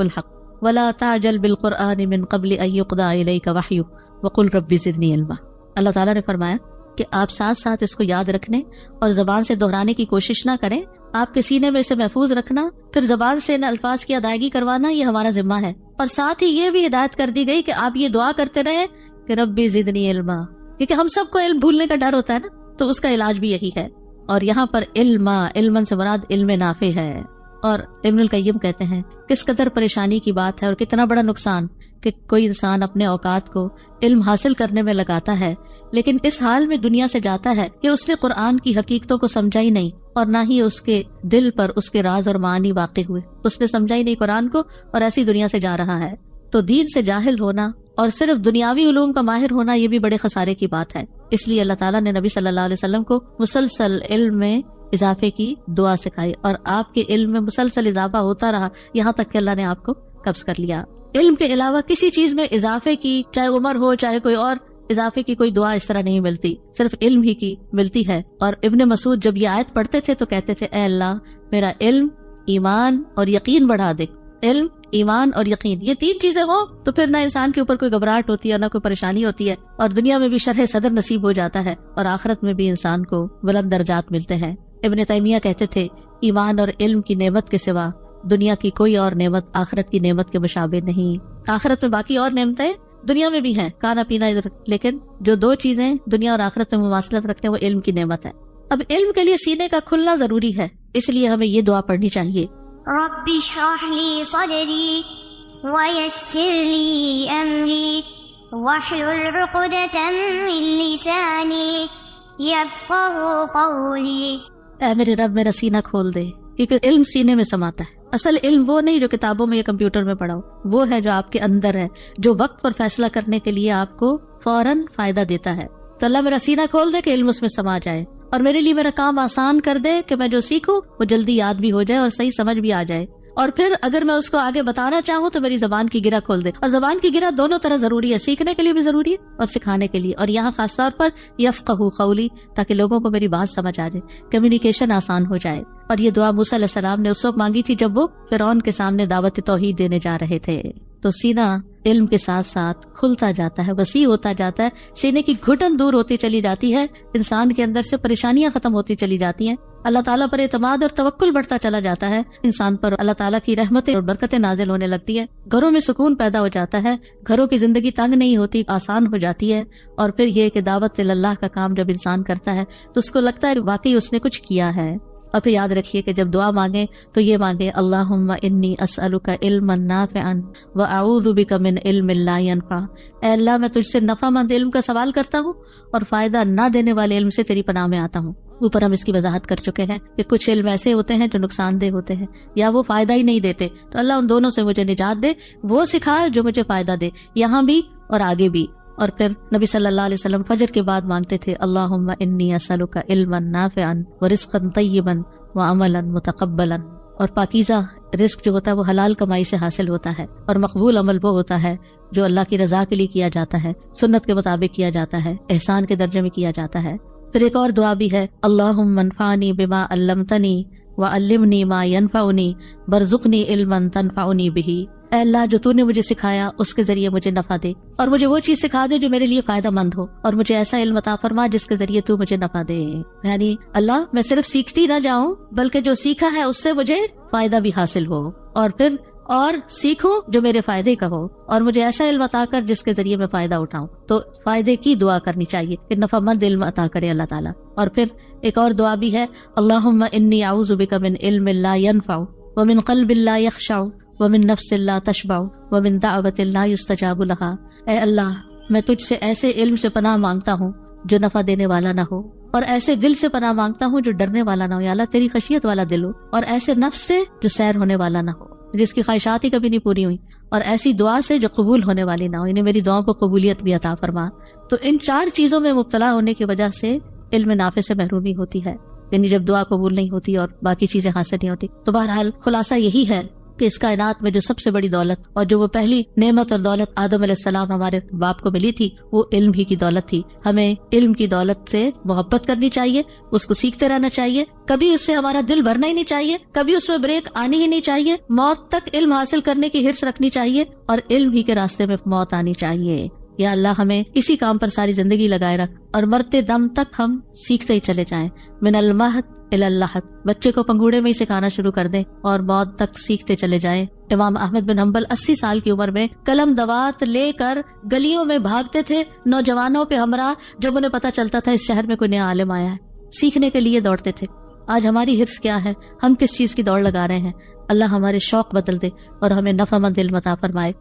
الحق ولا تعجل بالقرآن من قبل ان يقضى الیک وحیہ وقل رب زدنی علما. اللہ تعالیٰ نے فرمایا کہ آپ ساتھ ساتھ اس کو یاد رکھنے اور زبان سے دہرانے کی کوشش نہ کریں. آپ کے سینے میں اسے محفوظ رکھنا، پھر زبان سے ان الفاظ کی ادائیگی کروانا، یہ ہمارا ذمہ ہے. اور ساتھ ہی یہ بھی ہدایت کر دی گئی کہ آپ یہ دعا کرتے رہیں کہ ربی زدنی علما، کیونکہ ہم سب کو علم بھولنے کا ڈر ہوتا ہے نا، تو اس کا علاج بھی یہی ہے. اور یہاں پر علمن سے مراد علم نافع ہے. اور ابن القیم کہتے ہیں کس قدر پریشانی کی بات ہے اور کتنا بڑا نقصان کہ کوئی انسان اپنے اوقات کو علم حاصل کرنے میں لگاتا ہے لیکن اس حال میں دنیا سے جاتا ہے کہ اس نے قرآن کی حقیقتوں کو سمجھا ہی نہیں اور نہ ہی اس کے دل پر اس کے راز اور معانی واقع ہوئے. اس نے سمجھا ہی نہیں قرآن کو اور ایسی دنیا سے جا رہا ہے. تو دین سے جاہل ہونا اور صرف دنیاوی علوم کا ماہر ہونا یہ بھی بڑے خسارے کی بات ہے. اس لیے اللہ تعالیٰ نے نبی صلی اللہ علیہ وسلم کو مسلسل علم میں اضافے کی دعا سکھائی اور آپ کے علم میں مسلسل اضافہ ہوتا رہا یہاں تک کہ اللہ نے آپ کو قبض کر لیا. علم کے علاوہ کسی چیز میں اضافے کی، چاہے عمر ہو چاہے کوئی اور اضافے کی کوئی دعا اس طرح نہیں ملتی، صرف علم ہی کی ملتی ہے. اور ابن مسعود جب یہ آیت پڑھتے تھے تو کہتے تھے اے اللہ میرا علم، ایمان اور یقین بڑھا دے. علم، ایمان اور یقین، یہ تین چیزیں ہوں تو پھر نہ انسان کے اوپر کوئی گھبراہٹ ہوتی ہے نہ کوئی پریشانی ہوتی ہے اور دنیا میں بھی شرح صدر نصیب ہو جاتا ہے اور آخرت میں بھی انسان کو بلند درجات ملتے ہیں. ابن تیمیہ کہتے تھے ایمان اور علم کی نعمت کے سوا دنیا کی کوئی اور نعمت آخرت کی نعمت کے مشابہ نہیں. آخرت میں باقی اور نعمتیں دنیا میں بھی ہیں، کھانا پینا ادھر، لیکن جو دو چیزیں دنیا اور آخرت میں مواصلت رکھتے ہیں وہ علم کی نعمت ہے. اب علم کے لیے سینے کا کھلنا ضروری ہے، اس لیے ہمیں یہ دعا پڑھنی چاہیے رب اشرح لی صدری ویسر لی امری واحلل عقدۃ من لسانی یفقہوا قولی. اے میرے رب میرا سینہ کھول دے، کیونکہ علم سینے میں سماتا ہے. اصل علم وہ نہیں جو کتابوں میں یا کمپیوٹر میں پڑھاؤ، وہ ہے جو آپ کے اندر ہے، جو وقت پر فیصلہ کرنے کے لیے آپ کو فوراً فائدہ دیتا ہے. تو اللہ میرا سینہ کھول دے کہ علم اس میں سما جائے اور میرے لیے میرا کام آسان کر دے کہ میں جو سیکھوں وہ جلدی یاد بھی ہو جائے اور صحیح سمجھ بھی آ جائے. اور پھر اگر میں اس کو آگے بتانا چاہوں تو میری زبان کی گرہ کھول دے. اور زبان کی گرہ دونوں طرح ضروری ہے، سیکھنے کے لیے بھی ضروری ہے اور سکھانے کے لیے. اور یہاں خاص طور پر یفقہوا قولی، تاکہ لوگوں کو میری بات سمجھ آ جائے، کمیونیکیشن آسان ہو جائے. اور یہ دعا موسیٰ علیہ السلام نے اس وقت مانگی تھی جب وہ فرعون کے سامنے دعوت توحید دینے جا رہے تھے. تو سینہ علم کے ساتھ ساتھ کھلتا جاتا ہے، وسیع ہوتا جاتا ہے، سینے کی گھٹن دور ہوتی چلی جاتی ہے، انسان کے اندر سے پریشانیاں ختم ہوتی چلی جاتی ہیں، اللہ تعالیٰ پر اعتماد اور توکل بڑھتا چلا جاتا ہے، انسان پر اللہ تعالیٰ کی رحمتیں اور برکتیں نازل ہونے لگتی ہے، گھروں میں سکون پیدا ہو جاتا ہے، گھروں کی زندگی تنگ نہیں ہوتی، آسان ہو جاتی ہے. اور پھر یہ کہ دعوت اللہ کا کام جب انسان کرتا ہے تو اس کو لگتا ہے واقعی اس نے کچھ کیا ہے. اور پھر یاد رکھیے کہ جب دعا مانگے تو یہ مانگے اللہم انی اسألک علما نافعا واعوذ بک من علم لا ینفع. اے اللہ میں تجھ سے نفع مند علم کا سوال کرتا ہوں اور فائدہ نہ دینے والے علم سے تیری پناہ میں آتا ہوں. اوپر ہم اس کی وضاحت کر چکے ہیں کہ کچھ علم ایسے ہوتے ہیں جو نقصان دہ ہوتے ہیں یا وہ فائدہ ہی نہیں دیتے، تو اللہ ان دونوں سے مجھے نجات دے، وہ سکھا جو مجھے فائدہ دے یہاں بھی اور آگے بھی. اور پھر نبی صلی اللہ علیہ وسلم فجر کے بعد مانگتے تھے اللہم انی اسألک علما نافعا ورزقا طیبا وعملا متقبلا. اور پاکیزہ رزق جو ہوتا ہے وہ حلال کمائی سے حاصل ہوتا ہے اور مقبول عمل وہ ہوتا ہے جو اللہ کی رضا کے لیے کیا جاتا ہے، سنت کے مطابق کیا جاتا ہے، احسان کے درجے میں کیا جاتا ہے. پھر ایک اور دعا بھی ہے اللہم انفعنی بما علمتنی وعلمنی ما ینفعنی وارزقنی علما تنفعنی بہ. اے اللہ جو تو نے مجھے سکھایا اس کے ذریعے مجھے نفع دے اور مجھے وہ چیز سکھا دے جو میرے لیے فائدہ مند ہو، اور مجھے ایسا علم عطا فرما جس کے ذریعے تو مجھے نفع دے. یعنی اللہ میں صرف سیکھتی نہ جاؤں بلکہ جو سیکھا ہے اس سے مجھے فائدہ بھی حاصل ہو، اور پھر اور سیکھوں جو میرے فائدے کا ہو، اور مجھے ایسا علم عطا کر جس کے ذریعے میں فائدہ اٹھاؤں. تو فائدے کی دعا کرنی چاہیے کہ نفع مند علم عطا کرے اللہ تعالیٰ. اور پھر ایک اور دعا بھی ہے اللہم انی اعوذ بک من علم لا ینفع ومن قلب لا یخشع ومن نفس لا تشبع ومن دعوت لا يستجاب لها۔ اے اللہ میں تجھ سے ایسے علم سے پناہ مانگتا ہوں جو نفع دینے والا نہ ہو، اور ایسے دل سے پناہ مانگتا ہوں جو ڈرنے والا نہ ہو، یا اللہ تیری خشیت والا دل ہو، اور ایسے نفس سے جو سیر ہونے والا نہ ہو، جس کی خواہشات ہی کبھی نہیں پوری ہوئی، اور ایسی دعا سے جو قبول ہونے والی نہ ہو، انہیں میری دعاؤں کو قبولیت بھی عطا فرما۔ تو ان 4 چیزوں میں مبتلا ہونے کی وجہ سے علم نافع سے محرومی ہوتی ہے، یعنی جب دعا قبول نہیں ہوتی اور باقی چیزیں حاصل نہیں ہوتی۔ تو بہرحال خلاصہ یہی ہے کہ اس کائنات میں جو سب سے بڑی دولت اور جو وہ پہلی نعمت اور دولت آدم علیہ السلام ہمارے باپ کو ملی تھی، وہ علم ہی کی دولت تھی۔ ہمیں علم کی دولت سے محبت کرنی چاہیے، اس کو سیکھتے رہنا چاہیے، کبھی اس سے ہمارا دل بھرنا ہی نہیں چاہیے، کبھی اس میں بریک آنی ہی نہیں چاہیے، موت تک علم حاصل کرنے کی حرص رکھنی چاہیے، اور علم ہی کے راستے میں موت آنی چاہیے۔ یا اللہ ہمیں اسی کام پر ساری زندگی لگائے رکھ، اور مرتے دم تک ہم سیکھتے ہی چلے جائیں، من المہد الی اللحد، بچے کو پنگوڑے میں ہی سکھانا شروع کر دیں اور موت تک سیکھتے چلے جائیں۔ امام احمد بن حنبل 80 سال کی عمر میں قلم دوات لے کر گلیوں میں بھاگتے تھے نوجوانوں کے ہمراہ، جب انہیں پتہ چلتا تھا اس شہر میں کوئی نیا عالم آیا ہے، سیکھنے کے لیے دوڑتے تھے۔ آج ہماری حرص کیا ہے؟ ہم کس چیز کی دوڑ لگا رہے ہیں؟ اللہ ہمارے شوق بدل دے اور ہمیں نفع مند علم عطا فرمائے۔